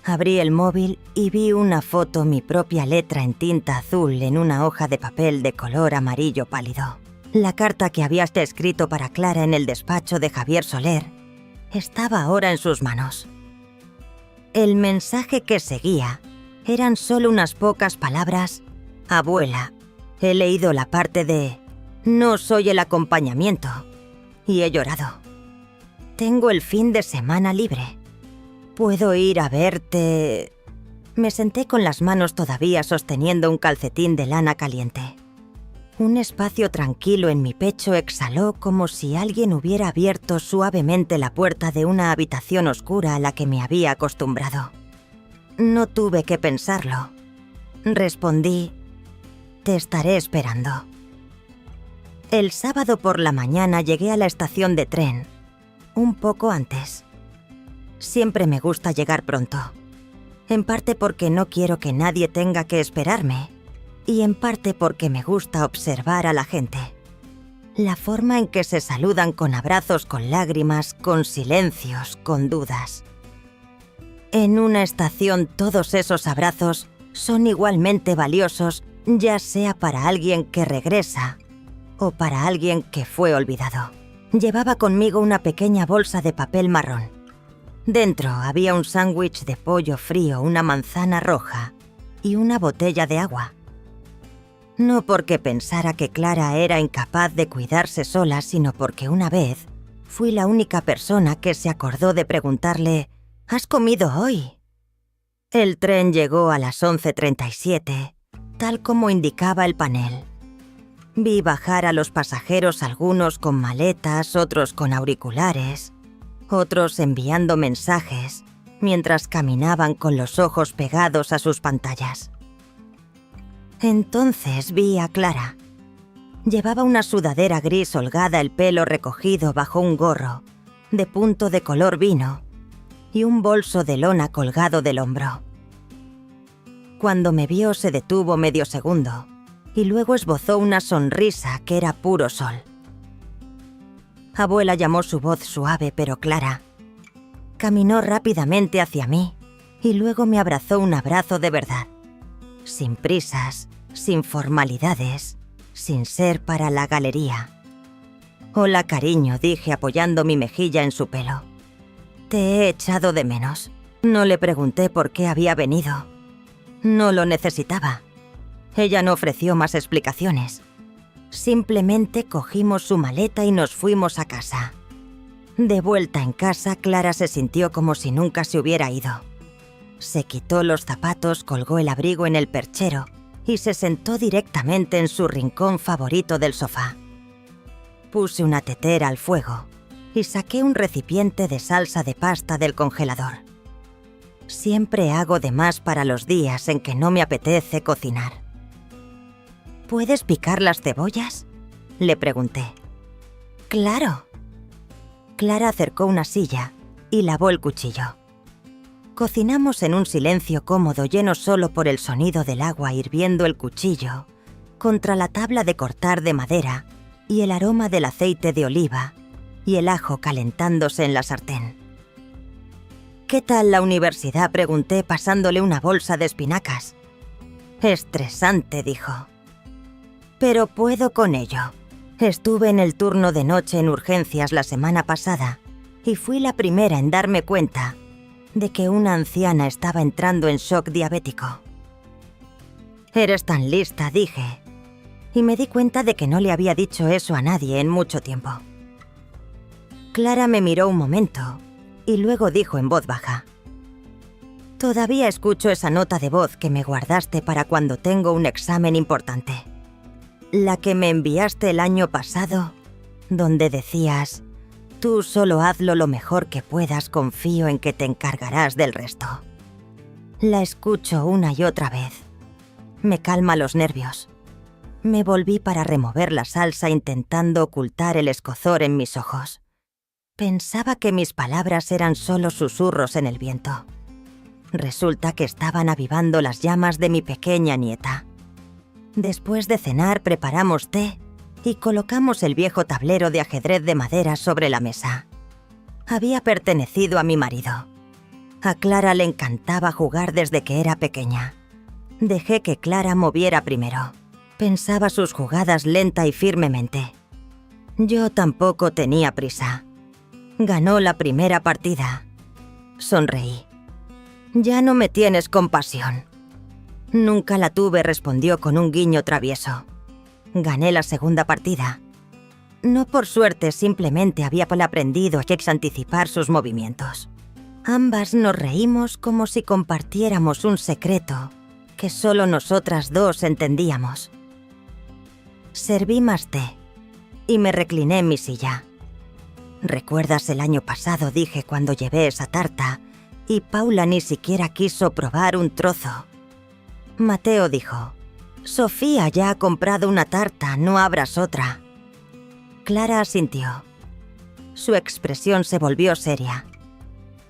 Abrí el móvil y vi una foto, mi propia letra en tinta azul en una hoja de papel de color amarillo pálido. La carta que había escrito para Clara en el despacho de Javier Soler estaba ahora en sus manos. El mensaje que seguía eran solo unas pocas palabras. Abuela, he leído la parte de no soy el acompañamiento y he llorado. Tengo el fin de semana libre. ¿Puedo ir a verte? Me senté con las manos todavía sosteniendo un calcetín de lana caliente. Un espacio tranquilo en mi pecho exhaló como si alguien hubiera abierto suavemente la puerta de una habitación oscura a la que me había acostumbrado. No tuve que pensarlo. Respondí, te estaré esperando. El sábado por la mañana llegué a la estación de tren, un poco antes. Siempre me gusta llegar pronto, en parte porque no quiero que nadie tenga que esperarme y en parte porque me gusta observar a la gente. La forma en que se saludan, con abrazos, con lágrimas, con silencios, con dudas. En una estación todos esos abrazos son igualmente valiosos, ya sea para alguien que regresa o para alguien que fue olvidado. Llevaba conmigo una pequeña bolsa de papel marrón. Dentro había un sándwich de pollo frío, una manzana roja y una botella de agua. No porque pensara que Clara era incapaz de cuidarse sola, sino porque una vez fui la única persona que se acordó de preguntarle, ¿has comido hoy? El tren llegó a las 11:37, tal como indicaba el panel. Vi bajar a los pasajeros, algunos con maletas, otros con auriculares, otros enviando mensajes, mientras caminaban con los ojos pegados a sus pantallas. Entonces vi a Clara. Llevaba una sudadera gris holgada, el pelo recogido bajo un gorro, de punto de color vino, y un bolso de lona colgado del hombro. Cuando me vio se detuvo medio segundo, y luego esbozó una sonrisa que era puro sol. Abuela llamó su voz suave pero clara. Caminó rápidamente hacia mí y luego me abrazó, un abrazo de verdad. Sin prisas, sin formalidades, sin ser para la galería. Hola, cariño, dije apoyando mi mejilla en su pelo. Te he echado de menos. No le pregunté por qué había venido. No lo necesitaba. Ella no ofreció más explicaciones. Simplemente cogimos su maleta y nos fuimos a casa. De vuelta en casa, Clara se sintió como si nunca se hubiera ido. Se quitó los zapatos, colgó el abrigo en el perchero y se sentó directamente en su rincón favorito del sofá. Puse una tetera al fuego y saqué un recipiente de salsa de pasta del congelador. Siempre hago de más para los días en que no me apetece cocinar. ¿Puedes picar las cebollas?, le pregunté. ¡Claro! Clara acercó una silla y lavó el cuchillo. Cocinamos en un silencio cómodo, lleno solo por el sonido del agua hirviendo el cuchillo contra la tabla de cortar de madera y el aroma del aceite de oliva y el ajo calentándose en la sartén. ¿Qué tal la universidad?, pregunté pasándole una bolsa de espinacas. Estresante, dijo. Pero puedo con ello. Estuve en el turno de noche en urgencias la semana pasada y fui la primera en darme cuenta de que una anciana estaba entrando en shock diabético. «Eres tan lista», dije, y me di cuenta de que no le había dicho eso a nadie en mucho tiempo. Clara me miró un momento y luego dijo en voz baja: «Todavía escucho esa nota de voz que me guardaste para cuando tengo un examen importante. La que me enviaste el año pasado, donde decías: tú solo hazlo lo mejor que puedas, confío en que te encargarás del resto». La escucho una y otra vez. Me calma los nervios. Me volví para remover la salsa intentando ocultar el escozor en mis ojos. Pensaba que mis palabras eran solo susurros en el viento. Resulta que estaban avivando las llamas de mi pequeña nieta. Después de cenar preparamos té y colocamos el viejo tablero de ajedrez de madera sobre la mesa. Había pertenecido a mi marido. A Clara le encantaba jugar desde que era pequeña. Dejé que Clara moviera primero. Pensaba sus jugadas lenta y firmemente. Yo tampoco tenía prisa. Ganó la primera partida. Sonreí. «Ya no me tienes compasión». «Nunca la tuve», respondió con un guiño travieso. Gané la segunda partida. No por suerte, simplemente había aprendido a anticipar sus movimientos. Ambas nos reímos como si compartiéramos un secreto que solo nosotras dos entendíamos. Serví más té y me recliné en mi silla. «¿Recuerdas el año pasado?», dije cuando llevé esa tarta, y Paula ni siquiera quiso probar un trozo. Mateo dijo: «Sofía ya ha comprado una tarta, no abras otra». Clara asintió. Su expresión se volvió seria.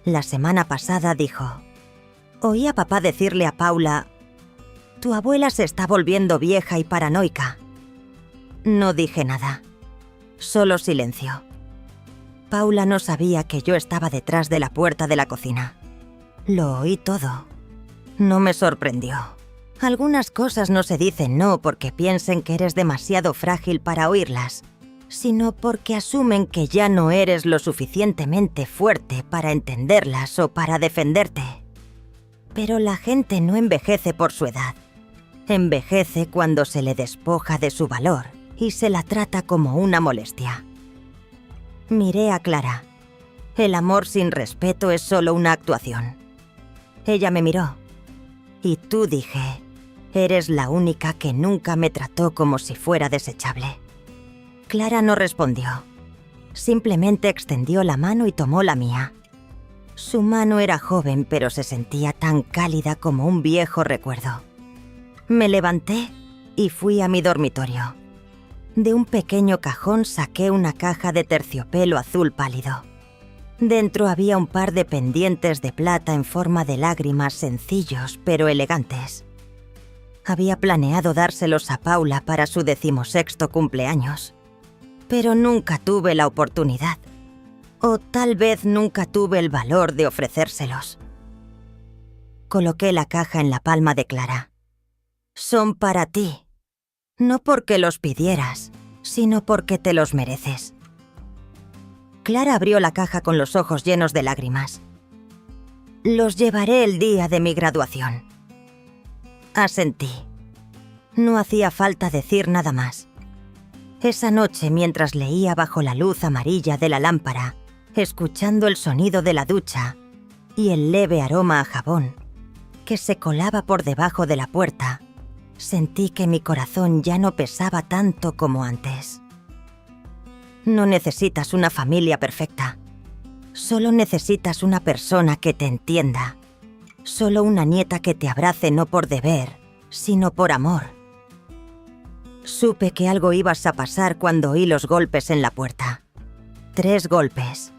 La semana pasada dijo: «Oí a papá decirle a Paula: tu abuela se está volviendo vieja y paranoica». No dije nada. Solo silencio. Paula no sabía que yo estaba detrás de la puerta de la cocina. Lo oí todo. No me sorprendió. Algunas cosas no se dicen no porque piensen que eres demasiado frágil para oírlas, sino porque asumen que ya no eres lo suficientemente fuerte para entenderlas o para defenderte. Pero la gente no envejece por su edad. Envejece cuando se le despoja de su valor y se la trata como una molestia. Miré a Clara. El amor sin respeto es solo una actuación. Ella me miró. «Y tú», dije, «eres la única que nunca me trató como si fuera desechable». Clara no respondió. Simplemente extendió la mano y tomó la mía. Su mano era joven, pero se sentía tan cálida como un viejo recuerdo. Me levanté y fui a mi dormitorio. De un pequeño cajón saqué una caja de terciopelo azul pálido. Dentro había un par de pendientes de plata en forma de lágrimas sencillos pero elegantes. Había planeado dárselos a Paula para su 16º cumpleaños, pero nunca tuve la oportunidad. O tal vez nunca tuve el valor de ofrecérselos. Coloqué la caja en la palma de Clara. «Son para ti. No porque los pidieras, sino porque te los mereces». Clara abrió la caja con los ojos llenos de lágrimas. «Los llevaré el día de mi graduación». Asentí. No hacía falta decir nada más. Esa noche, mientras leía bajo la luz amarilla de la lámpara, escuchando el sonido de la ducha y el leve aroma a jabón que se colaba por debajo de la puerta, sentí que mi corazón ya no pesaba tanto como antes. No necesitas una familia perfecta. Solo necesitas una persona que te entienda. Solo una nieta que te abrace no por deber, sino por amor. Supe que algo ibas a pasar cuando oí los golpes en la puerta. 3 golpes.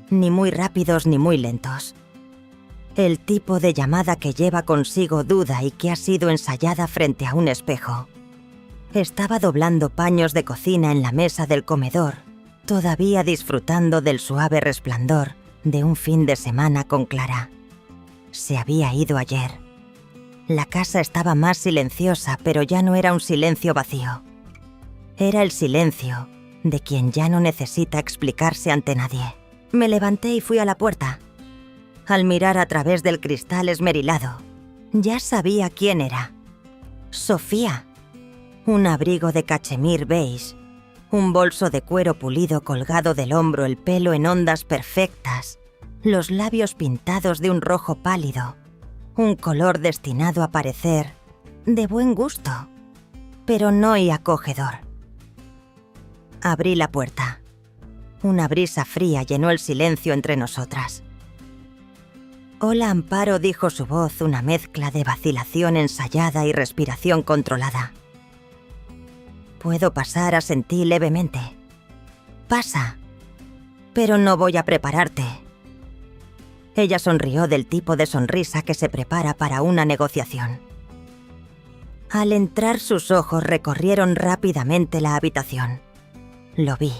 Ni muy rápidos ni muy lentos. El tipo de llamada que lleva consigo duda y que ha sido ensayada frente a un espejo. Estaba doblando paños de cocina en la mesa del comedor, todavía disfrutando del suave resplandor de un fin de semana con Clara. Se había ido ayer. La casa estaba más silenciosa, pero ya no era un silencio vacío. Era el silencio de quien ya no necesita explicarse ante nadie. Me levanté y fui a la puerta. Al mirar a través del cristal esmerilado, ya sabía quién era. Sofía. Un abrigo de cachemir beige, un bolso de cuero pulido colgado del hombro, el pelo en ondas perfectas, los labios pintados de un rojo pálido, un color destinado a parecer de buen gusto, pero no y acogedor. Abrí la puerta. Una brisa fría llenó el silencio entre nosotras. «Hola, Amparo», dijo su voz, una mezcla de vacilación ensayada y respiración controlada. «¿Puedo pasar?», asentí levemente. «Pasa, pero no voy a prepararte». Ella sonrió del tipo de sonrisa que se prepara para una negociación. Al entrar, sus ojos recorrieron rápidamente la habitación. Lo vi.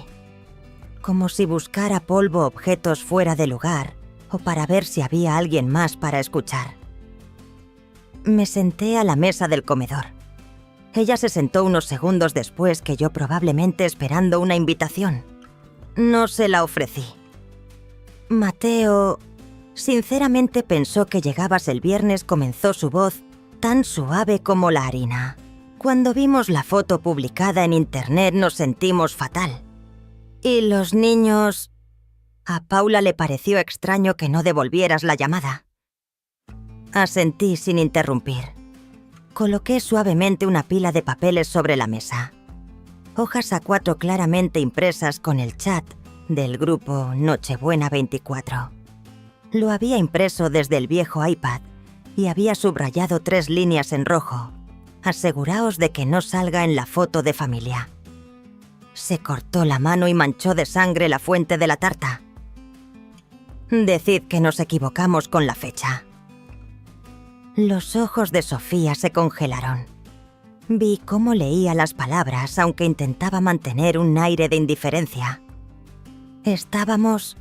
Como si buscara polvo, objetos fuera de lugar, o para ver si había alguien más para escuchar. Me senté a la mesa del comedor. Ella se sentó unos segundos después que yo, probablemente esperando una invitación. No se la ofrecí. «Mateo, sinceramente pensó que llegabas el viernes», comenzó su voz, tan suave como la harina. «Cuando vimos la foto publicada en internet nos sentimos fatal. Y los niños...» A Paula le pareció extraño que no devolvieras la llamada. Asentí sin interrumpir. Coloqué suavemente una pila de papeles sobre la mesa. Hojas A4 claramente impresas con el chat del grupo Nochebuena 24. Lo había impreso desde el viejo iPad y había subrayado 3 líneas en rojo. «Aseguraos de que no salga en la foto de familia». Se cortó la mano y manchó de sangre la fuente de la tarta. «Decid que nos equivocamos con la fecha». Los ojos de Sofía se congelaron. Vi cómo leía las palabras, aunque intentaba mantener un aire de indiferencia. «Estábamos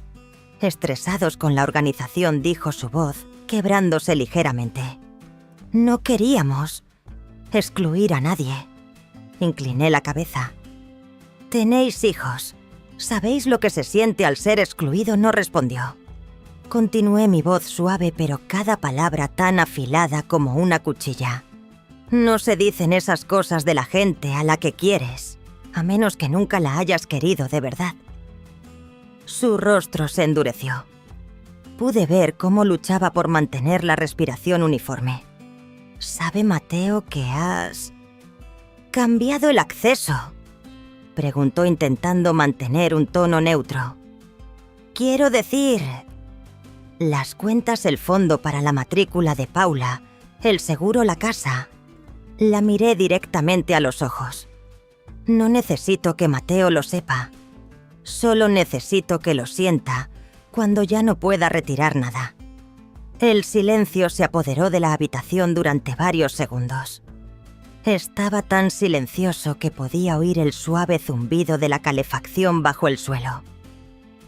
estresados con la organización», dijo su voz, quebrándose ligeramente. «No queríamos excluir a nadie». Incliné la cabeza. «Tenéis hijos. ¿Sabéis lo que se siente al ser excluido?», no respondió. Continué, mi voz suave, pero cada palabra tan afilada como una cuchilla. «No se dicen esas cosas de la gente a la que quieres, a menos que nunca la hayas querido de verdad». Su rostro se endureció. Pude ver cómo luchaba por mantener la respiración uniforme. «¿Sabe Mateo que has cambiado el acceso?», preguntó intentando mantener un tono neutro. «Quiero decir, las cuentas, el fondo para la matrícula de Paula, el seguro, la casa». La miré directamente a los ojos. «No necesito que Mateo lo sepa. Solo necesito que lo sienta cuando ya no pueda retirar nada». El silencio se apoderó de la habitación durante varios segundos. Estaba tan silencioso que podía oír el suave zumbido de la calefacción bajo el suelo.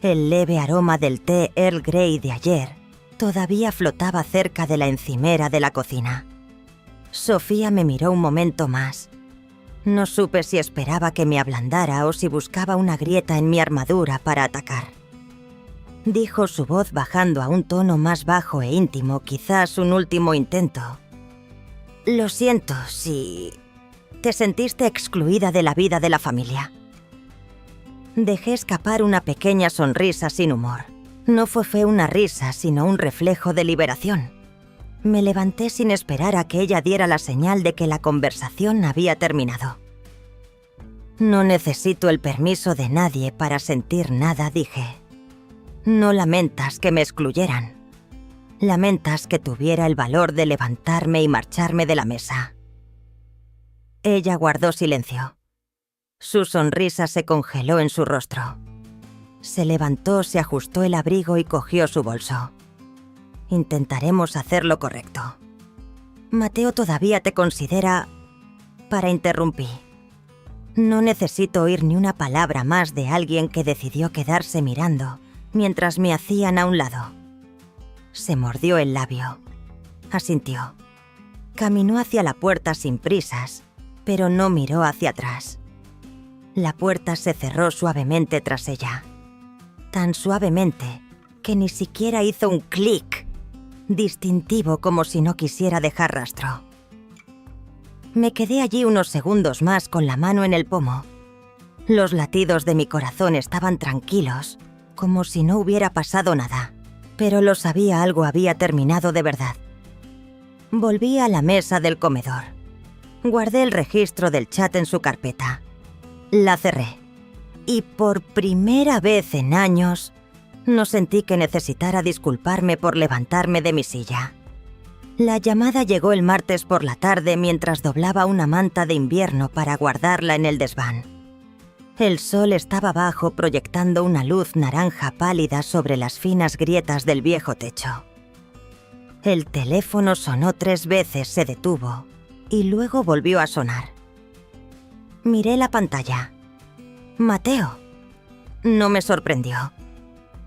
El leve aroma del té Earl Grey de ayer todavía flotaba cerca de la encimera de la cocina. Sofía me miró un momento más. No supe si esperaba que me ablandara o si buscaba una grieta en mi armadura para atacar. Dijo su voz bajando a un tono más bajo e íntimo, quizás un último intento. «Lo siento si te sentiste excluida de la vida de la familia». Dejé escapar una pequeña sonrisa sin humor. No fue una risa, sino un reflejo de liberación. Me levanté sin esperar a que ella diera la señal de que la conversación había terminado. «No necesito el permiso de nadie para sentir nada», dije. «No lamentas que me excluyeran. Lamentas que tuviera el valor de levantarme y marcharme de la mesa». Ella guardó silencio. Su sonrisa se congeló en su rostro. Se levantó, se ajustó el abrigo y cogió su bolso. «Intentaremos hacer lo correcto. Mateo todavía te considera...» Para interrumpí. No necesito oír ni una palabra más de alguien que decidió quedarse mirando mientras me hacían a un lado. Se mordió el labio. Asintió. Caminó hacia la puerta sin prisas, pero no miró hacia atrás. La puerta se cerró suavemente tras ella. Tan suavemente que ni siquiera hizo un clic distintivo como si no quisiera dejar rastro. Me quedé allí unos segundos más con la mano en el pomo. Los latidos de mi corazón estaban tranquilos, como si no hubiera pasado nada, pero lo sabía, algo había terminado de verdad. Volví a la mesa del comedor. Guardé el registro del chat en su carpeta. La cerré. Y por primera vez en años, no sentí que necesitara disculparme por levantarme de mi silla. La llamada llegó el martes por la tarde mientras doblaba una manta de invierno para guardarla en el desván. El sol estaba bajo, proyectando una luz naranja pálida sobre las finas grietas del viejo techo. El teléfono sonó 3 veces, se detuvo y luego volvió a sonar. Miré la pantalla. Mateo. No me sorprendió.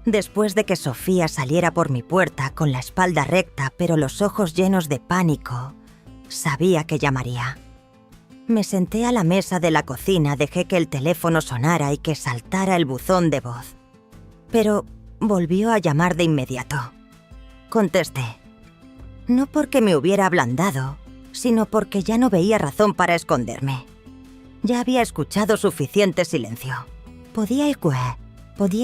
Después de que Sofía saliera por mi puerta con la espalda recta pero los ojos llenos de pánico, sabía que llamaría. Me senté a la mesa de la cocina, dejé que el teléfono sonara y que saltara el buzón de voz. Pero volvió a llamar de inmediato. Contesté. No porque me hubiera ablandado, sino porque ya no veía razón para esconderme. Ya había escuchado suficiente silencio. Podía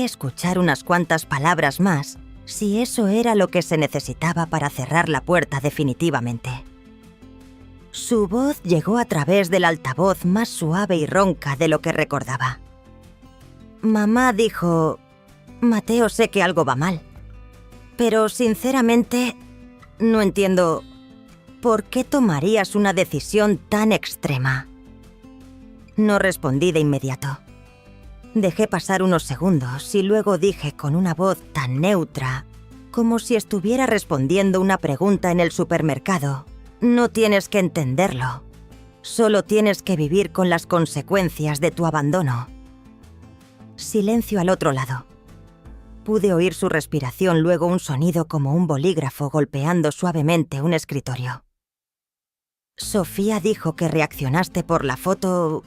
escuchar unas cuantas palabras más si eso era lo que se necesitaba para cerrar la puerta definitivamente. Su voz llegó a través del altavoz más suave y ronca de lo que recordaba. Mamá dijo: Mateo, sé que algo va mal, pero sinceramente no entiendo por qué tomarías una decisión tan extrema. No respondí de inmediato. Dejé pasar unos segundos y luego dije con una voz tan neutra, como si estuviera respondiendo una pregunta en el supermercado: no tienes que entenderlo, solo tienes que vivir con las consecuencias de tu abandono. Silencio al otro lado. Pude oír su respiración, luego un sonido como un bolígrafo golpeando suavemente un escritorio. Sofía dijo que reaccionaste por la foto,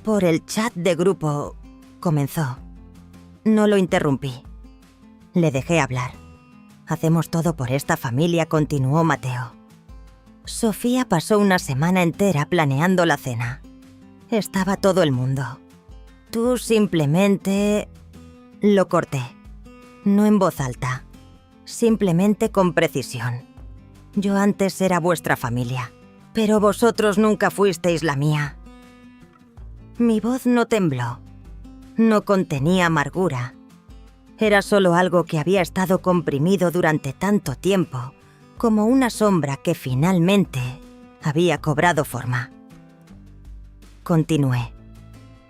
por el chat de grupo, comenzó. No lo interrumpí. Le dejé hablar. Hacemos todo por esta familia, continuó Mateo. Sofía pasó una semana entera planeando la cena. Estaba todo el mundo. Tú simplemente... Lo corté. No en voz alta. Simplemente con precisión. Yo antes era vuestra familia, pero vosotros nunca fuisteis la mía. Mi voz no tembló. No contenía amargura. Era solo algo que había estado comprimido durante tanto tiempo, como una sombra que finalmente había cobrado forma. Continué.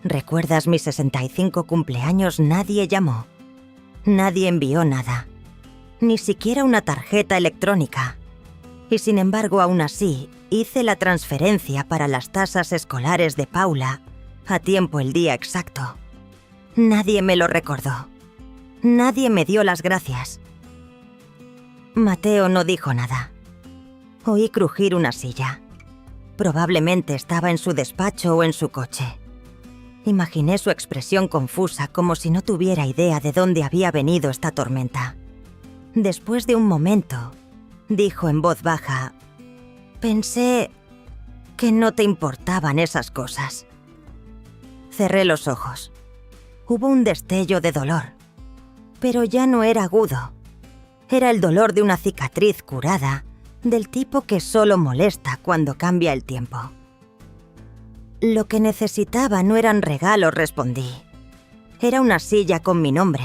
¿Recuerdas mis 65 cumpleaños? Nadie llamó. Nadie envió nada. Ni siquiera una tarjeta electrónica. Y sin embargo, aún así, hice la transferencia para las tasas escolares de Paula a tiempo el día exacto. Nadie me lo recordó. Nadie me dio las gracias. Mateo no dijo nada. Oí crujir una silla. Probablemente estaba en su despacho o en su coche. Imaginé su expresión confusa, como si no tuviera idea de dónde había venido esta tormenta. Después de un momento, dijo en voz baja: pensé que no te importaban esas cosas. Cerré los ojos. Hubo un destello de dolor, pero ya no era agudo. Era el dolor de una cicatriz curada, del tipo que solo molesta cuando cambia el tiempo. Lo que necesitaba no eran regalos, respondí. Era una silla con mi nombre,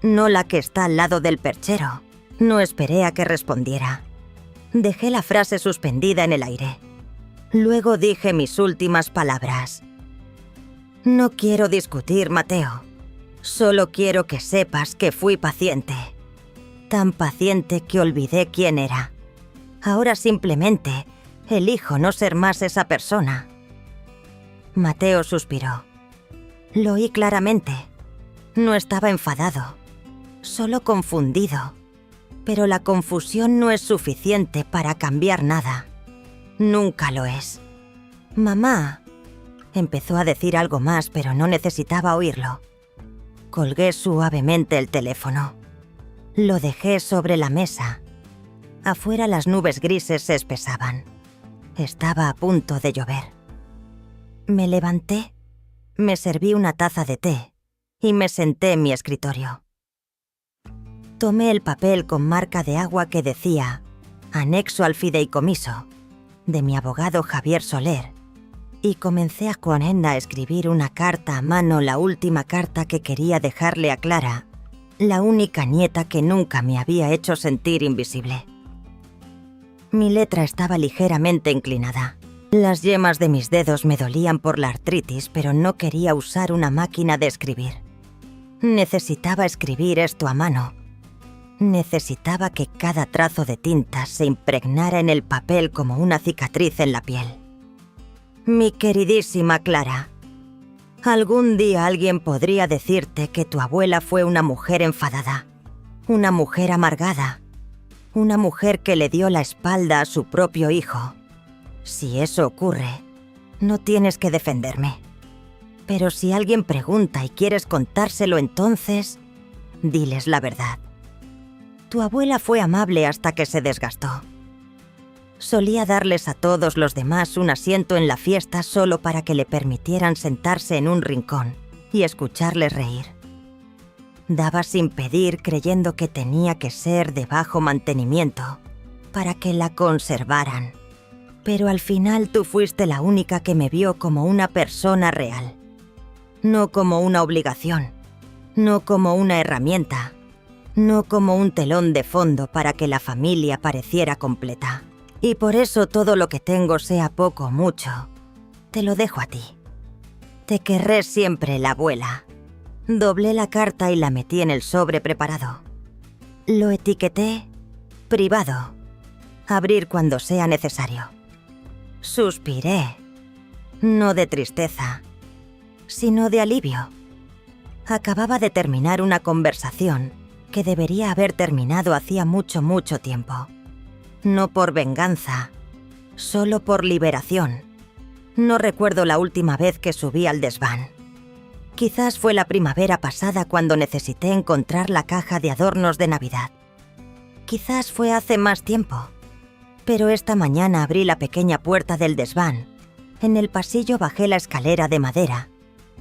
no la que está al lado del perchero. No esperé a que respondiera. Dejé la frase suspendida en el aire. Luego dije mis últimas palabras. No quiero discutir, Mateo. Solo quiero que sepas que fui paciente. Tan paciente que olvidé quién era. Ahora simplemente elijo no ser más esa persona. Mateo suspiró. Lo oí claramente. No estaba enfadado, solo confundido. Pero la confusión no es suficiente para cambiar nada. Nunca lo es. Mamá, empezó a decir algo más, pero no necesitaba oírlo. Colgué suavemente el teléfono. Lo dejé sobre la mesa. Afuera las nubes grises se espesaban. Estaba a punto de llover. Me levanté, me serví una taza de té y me senté en mi escritorio. Tomé el papel con marca de agua que decía «Anexo al fideicomiso» de mi abogado Javier Soler y comencé a escribir una carta a mano, la última carta que quería dejarle a Clara, la única nieta que nunca me había hecho sentir invisible. Mi letra estaba ligeramente inclinada. Las yemas de mis dedos me dolían por la artritis, pero no quería usar una máquina de escribir. Necesitaba escribir esto a mano. Necesitaba que cada trazo de tinta se impregnara en el papel como una cicatriz en la piel. Mi queridísima Clara, algún día alguien podría decirte que tu abuela fue una mujer enfadada, una mujer amargada, una mujer que le dio la espalda a su propio hijo. Si eso ocurre, no tienes que defenderme. Pero si alguien pregunta y quieres contárselo, entonces, diles la verdad. Tu abuela fue amable hasta que se desgastó. Solía darles a todos los demás un asiento en la fiesta solo para que le permitieran sentarse en un rincón y escucharles reír. Daba sin pedir, creyendo que tenía que ser de bajo mantenimiento para que la conservaran. Pero al final tú fuiste la única que me vio como una persona real. No como una obligación, no como una herramienta, no como un telón de fondo para que la familia pareciera completa. Y por eso todo lo que tengo, sea poco o mucho, te lo dejo a ti. Te querré siempre, la abuela. Doblé la carta y la metí en el sobre preparado. Lo etiqueté privado. Abrir cuando sea necesario. Suspiré. No de tristeza, sino de alivio. Acababa de terminar una conversación que debería haber terminado hacía mucho, mucho tiempo. No por venganza, solo por liberación. No recuerdo la última vez que subí al desván. Quizás fue la primavera pasada cuando necesité encontrar la caja de adornos de Navidad. Quizás fue hace más tiempo. Pero esta mañana abrí la pequeña puerta del desván. En el pasillo bajé la escalera de madera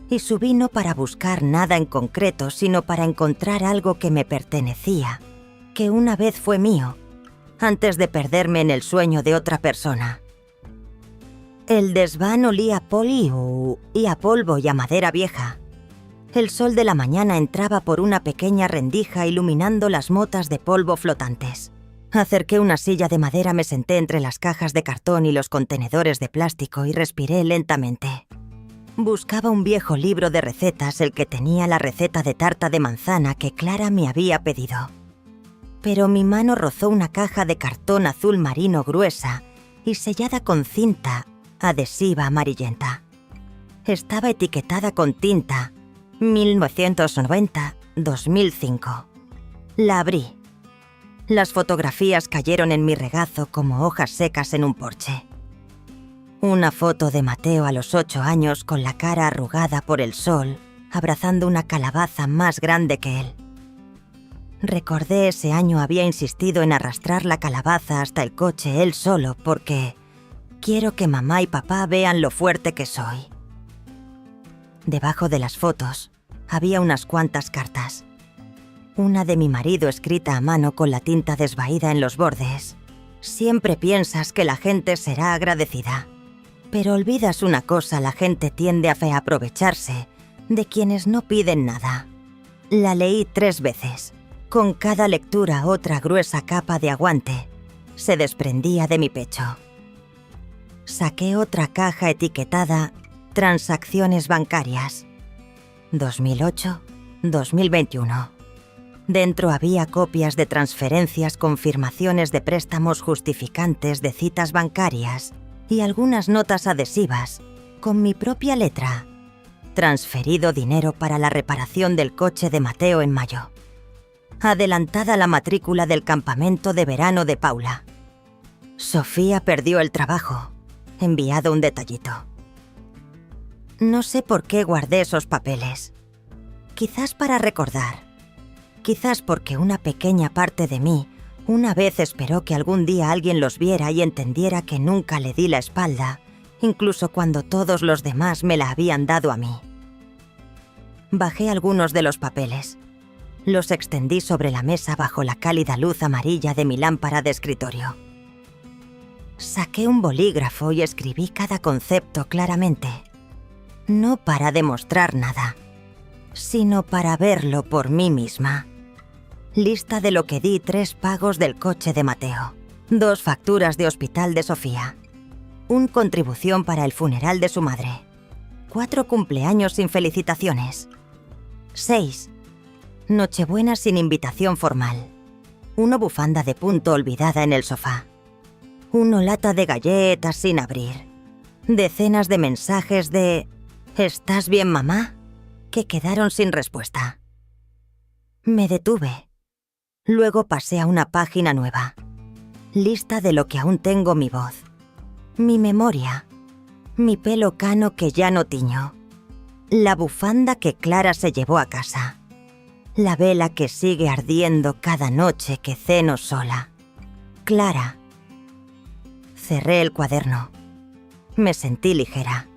y subí no para buscar nada en concreto, sino para encontrar algo que me pertenecía, que una vez fue mío, antes de perderme en el sueño de otra persona. El desván olía a polio y a polvo y a madera vieja. El sol de la mañana entraba por una pequeña rendija iluminando las motas de polvo flotantes. Acerqué una silla de madera, me senté entre las cajas de cartón y los contenedores de plástico y respiré lentamente. Buscaba un viejo libro de recetas, el que tenía la receta de tarta de manzana que Clara me había pedido. Pero mi mano rozó una caja de cartón azul marino gruesa y sellada con cinta adhesiva amarillenta. Estaba etiquetada con tinta 1990-2005. La abrí. Las fotografías cayeron en mi regazo como hojas secas en un porche. Una foto de Mateo a los 8 años con la cara arrugada por el sol, abrazando una calabaza más grande que él. Recordé ese año había insistido en arrastrar la calabaza hasta el coche él solo porque quiero que mamá y papá vean lo fuerte que soy. Debajo de las fotos había unas cuantas cartas. Una de mi marido escrita a mano con la tinta desvaída en los bordes. Siempre piensas que la gente será agradecida. Pero olvidas una cosa, la gente tiende a aprovecharse de quienes no piden nada. La leí 3 veces. Con cada lectura otra gruesa capa de aguante se desprendía de mi pecho. Saqué otra caja etiquetada Transacciones bancarias. 2008-2021. Dentro había copias de transferencias, confirmaciones de préstamos, justificantes de citas bancarias y algunas notas adhesivas con mi propia letra. Transferido dinero para la reparación del coche de Mateo en mayo. Adelantada la matrícula del campamento de verano de Paula. Sofía perdió el trabajo. Enviado un detallito. No sé por qué guardé esos papeles. Quizás para recordar. Quizás porque una pequeña parte de mí Una vez esperó que algún día alguien los viera y entendiera que nunca le di la espalda, incluso cuando todos los demás me la habían dado a mí. Bajé algunos de los papeles. Los extendí sobre la mesa bajo la cálida luz amarilla de mi lámpara de escritorio. Saqué un bolígrafo y escribí cada concepto claramente. No para demostrar nada, sino para verlo por mí misma. Lista de lo que di 3 pagos del coche de Mateo, 2 facturas de hospital de Sofía, 1 contribución para el funeral de su madre, 4 cumpleaños sin felicitaciones, 6 Nochebuena sin invitación formal, 1 bufanda de punto olvidada en el sofá, 1 lata de galletas sin abrir, decenas de mensajes de ¿estás bien, mamá?, que quedaron sin respuesta. Me detuve. Luego pasé a una página nueva. Lista de lo que aún tengo: mi voz, mi memoria, mi pelo cano que ya no tiño, la bufanda que Clara se llevó a casa, la vela que sigue ardiendo cada noche que ceno sola. Clara. Cerré el cuaderno. Me sentí ligera.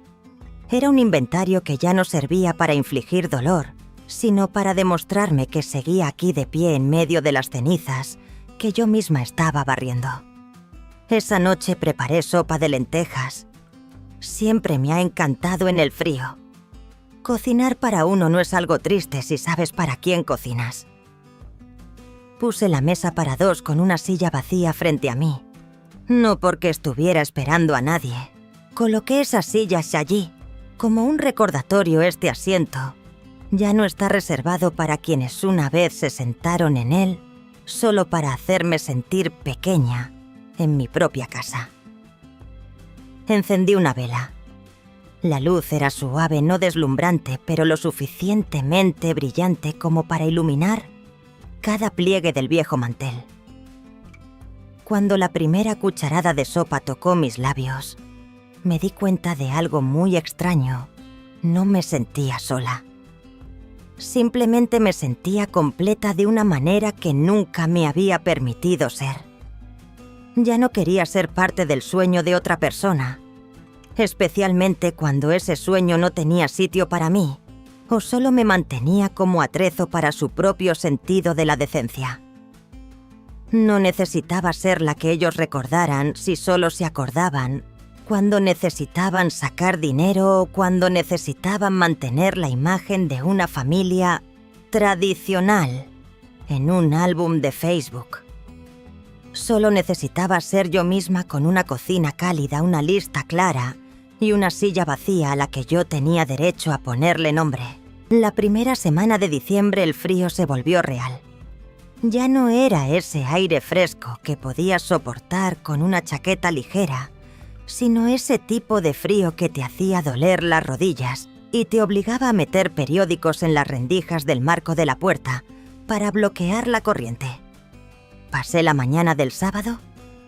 Era un inventario que ya no servía para infligir dolor, sino para demostrarme que seguía aquí de pie en medio de las cenizas que yo misma estaba barriendo. Esa noche preparé sopa de lentejas. Siempre me ha encantado en el frío. Cocinar para uno no es algo triste si sabes para quién cocinas. Puse la mesa para 2 con una silla vacía frente a mí. No porque estuviera esperando a nadie. Coloqué esas sillas allí, como un recordatorio. Este asiento ya no está reservado para quienes una vez se sentaron en él solo para hacerme sentir pequeña en mi propia casa. Encendí una vela. La luz era suave, no deslumbrante, pero lo suficientemente brillante como para iluminar cada pliegue del viejo mantel. Cuando la primera cucharada de sopa tocó mis labios, me di cuenta de algo muy extraño. No me sentía sola. Simplemente me sentía completa de una manera que nunca me había permitido ser. Ya no quería ser parte del sueño de otra persona, especialmente cuando ese sueño no tenía sitio para mí, o solo me mantenía como atrezo para su propio sentido de la decencia. No necesitaba ser la que ellos recordaran si solo se acordaban cuando necesitaban sacar dinero o cuando necesitaban mantener la imagen de una familia tradicional en un álbum de Facebook. Solo necesitaba ser yo misma con una cocina cálida, una lista clara y una silla vacía a la que yo tenía derecho a ponerle nombre. La primera semana de diciembre el frío se volvió real. Ya no era ese aire fresco que podías soportar con una chaqueta ligera, sino ese tipo de frío que te hacía doler las rodillas y te obligaba a meter periódicos en las rendijas del marco de la puerta para bloquear la corriente. Pasé la mañana del sábado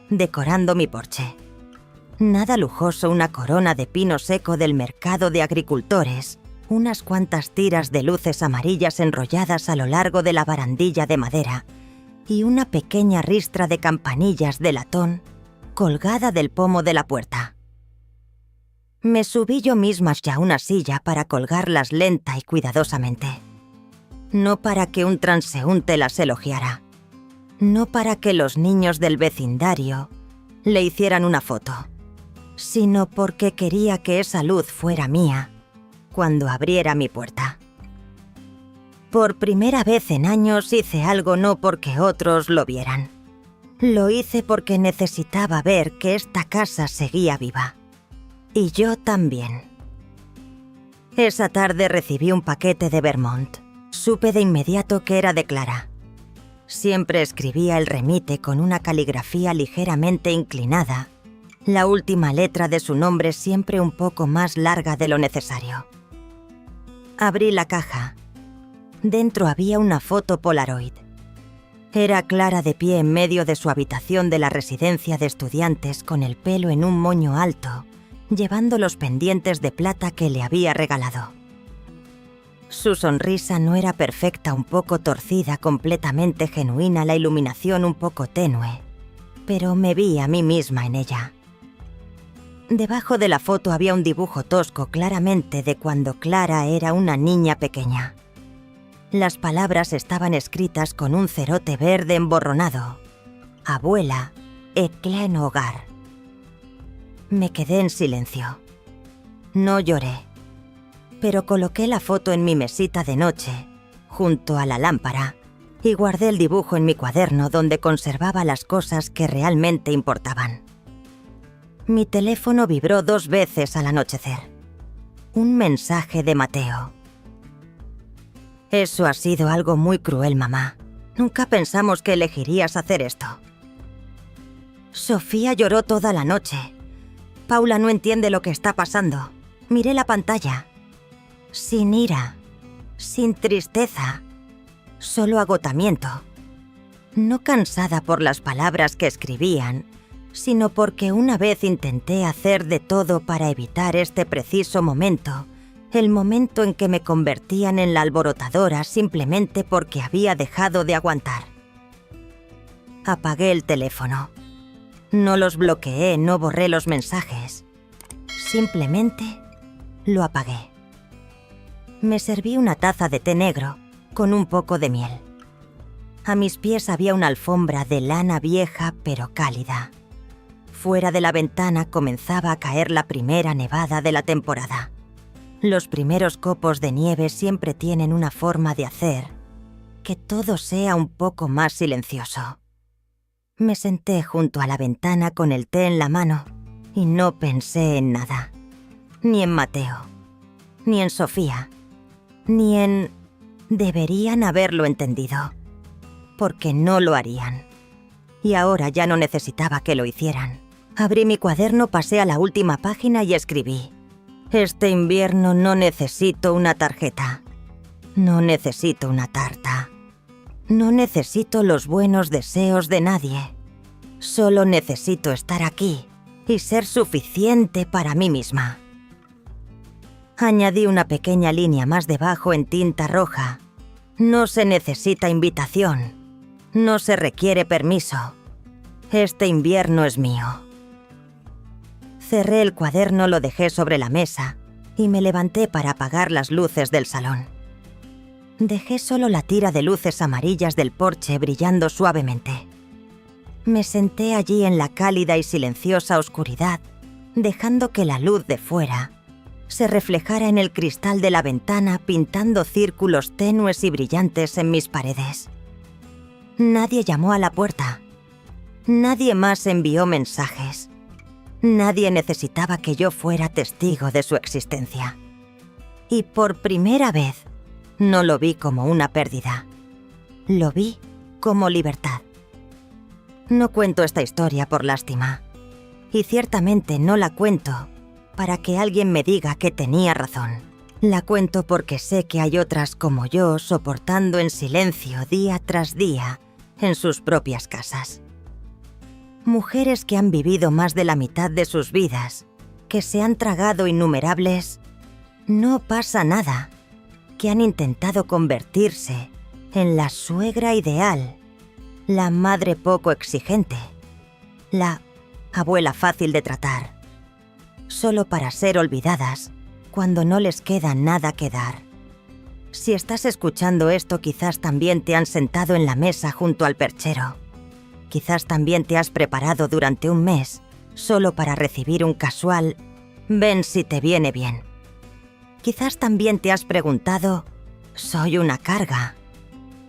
decorando mi porche. Nada lujoso, una corona de pino seco del mercado de agricultores, unas cuantas tiras de luces amarillas enrolladas a lo largo de la barandilla de madera y una pequeña ristra de campanillas de latón colgada del pomo de la puerta. Me subí yo misma a una silla para colgarlas lenta y cuidadosamente. No para que un transeúnte las elogiara. No para que los niños del vecindario le hicieran una foto, sino porque quería que esa luz fuera mía cuando abriera mi puerta. Por primera vez en años hice algo no porque otros lo vieran. Lo hice porque necesitaba ver que esta casa seguía viva. Y yo también. Esa tarde recibí un paquete de Vermont. Supe de inmediato que era de Clara. Siempre escribía el remite con una caligrafía ligeramente inclinada, la última letra de su nombre siempre un poco más larga de lo necesario. Abrí la caja. Dentro había una foto Polaroid. Era Clara de pie en medio de su habitación de la residencia de estudiantes con el pelo en un moño alto, llevando los pendientes de plata que le había regalado. Su sonrisa no era perfecta, un poco torcida, completamente genuina, la iluminación un poco tenue, pero me vi a mí misma en ella. Debajo de la foto había un dibujo tosco, claramente de cuando Clara era una niña pequeña. Las palabras estaban escritas con un cerote verde emborronado. Abuela, Eclen Hogar. Me quedé en silencio. No lloré, pero coloqué la foto en mi mesita de noche, junto a la lámpara, y guardé el dibujo en mi cuaderno donde conservaba las cosas que realmente importaban. Mi teléfono vibró 2 veces al anochecer. Un mensaje de Mateo. Eso ha sido algo muy cruel, mamá. Nunca pensamos que elegirías hacer esto. Sofía lloró toda la noche. Paula no entiende lo que está pasando. Miré la pantalla. Sin ira, sin tristeza, solo agotamiento. No cansada por las palabras que escribían, sino porque una vez intenté hacer de todo para evitar este preciso momento, el momento en que me convertían en la alborotadora simplemente porque había dejado de aguantar. Apagué el teléfono. No los bloqueé, no borré los mensajes. Simplemente lo apagué. Me serví una taza de té negro con un poco de miel. A mis pies había una alfombra de lana vieja pero cálida. Fuera de la ventana comenzaba a caer la primera nevada de la temporada. Los primeros copos de nieve siempre tienen una forma de hacer que todo sea un poco más silencioso. Me senté junto a la ventana con el té en la mano y no pensé en nada. Ni en Mateo, ni en Sofía, ni en... Deberían haberlo entendido, porque no lo harían. Y ahora ya no necesitaba que lo hicieran. Abrí mi cuaderno, pasé a la última página y escribí: este invierno no necesito una tarjeta. No necesito una tarta. No necesito los buenos deseos de nadie. Solo necesito estar aquí y ser suficiente para mí misma. Añadí una pequeña línea más debajo en tinta roja. No se necesita invitación. No se requiere permiso. Este invierno es mío. Cerré el cuaderno, lo dejé sobre la mesa y me levanté para apagar las luces del salón. Dejé solo la tira de luces amarillas del porche brillando suavemente. Me senté allí en la cálida y silenciosa oscuridad, dejando que la luz de fuera se reflejara en el cristal de la ventana, pintando círculos tenues y brillantes en mis paredes. Nadie llamó a la puerta. Nadie más envió mensajes. Nadie necesitaba que yo fuera testigo de su existencia. Y por primera vez, no lo vi como una pérdida. Lo vi como libertad. No cuento esta historia por lástima. Y ciertamente no la cuento para que alguien me diga que tenía razón. La cuento porque sé que hay otras como yo soportando en silencio día tras día en sus propias casas. Mujeres que han vivido más de la mitad de sus vidas, que se han tragado innumerables, no pasa nada, que han intentado convertirse en la suegra ideal, la madre poco exigente, la abuela fácil de tratar, solo para ser olvidadas cuando no les queda nada que dar. Si estás escuchando esto, quizás también te han sentado en la mesa junto al perchero. Quizás también te has preparado durante un mes solo para recibir un casual «ven si te viene bien». Quizás también te has preguntado «¿soy una carga?».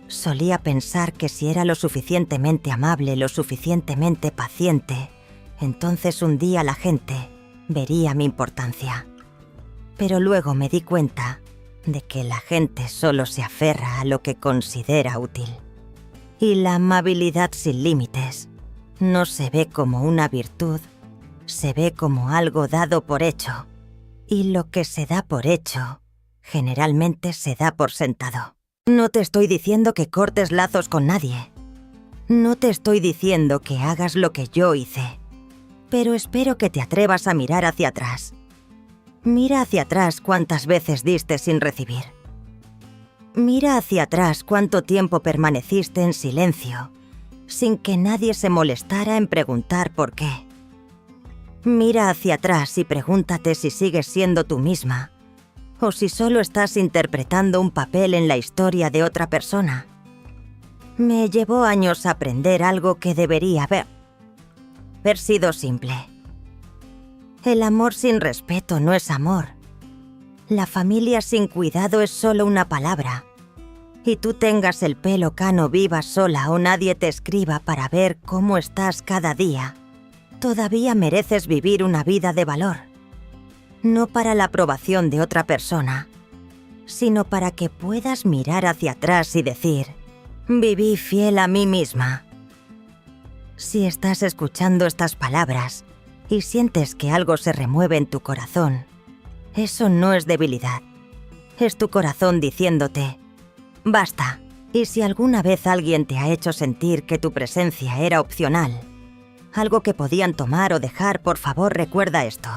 Solía pensar que si era lo suficientemente amable, lo suficientemente paciente, entonces un día la gente vería mi importancia. Pero luego me di cuenta de que la gente solo se aferra a lo que considera útil. Y la amabilidad sin límites no se ve como una virtud, se ve como algo dado por hecho. Y lo que se da por hecho, generalmente se da por sentado. No te estoy diciendo que cortes lazos con nadie. No te estoy diciendo que hagas lo que yo hice. Pero espero que te atrevas a mirar hacia atrás. Mira hacia atrás cuántas veces diste sin recibir. Mira hacia atrás cuánto tiempo permaneciste en silencio, sin que nadie se molestara en preguntar por qué. Mira hacia atrás y pregúntate si sigues siendo tú misma, o si solo estás interpretando un papel en la historia de otra persona. Me llevó años aprender algo que debería haber sido simple. El amor sin respeto no es amor. La familia sin cuidado es solo una palabra. Y tú tengas el pelo cano, vivas sola o nadie te escriba para ver cómo estás cada día, todavía mereces vivir una vida de valor. No para la aprobación de otra persona, sino para que puedas mirar hacia atrás y decir: viví fiel a mí misma. Si estás escuchando estas palabras y sientes que algo se remueve en tu corazón, eso no es debilidad. Es tu corazón diciéndote: basta. Y si alguna vez alguien te ha hecho sentir que tu presencia era opcional, algo que podían tomar o dejar, por favor recuerda esto.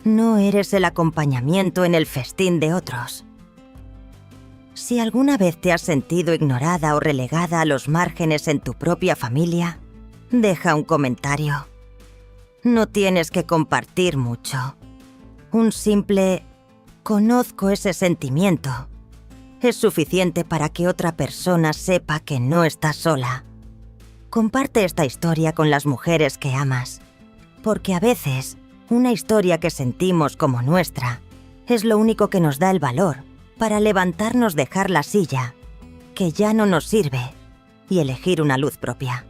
No eres el acompañamiento en el festín de otros. Si alguna vez te has sentido ignorada o relegada a los márgenes en tu propia familia, deja un comentario. No tienes que compartir mucho. Un simple «conozco ese sentimiento» es suficiente para que otra persona sepa que no estás sola. Comparte esta historia con las mujeres que amas, porque a veces una historia que sentimos como nuestra es lo único que nos da el valor para levantarnos, dejar la silla, que ya no nos sirve, y elegir una luz propia.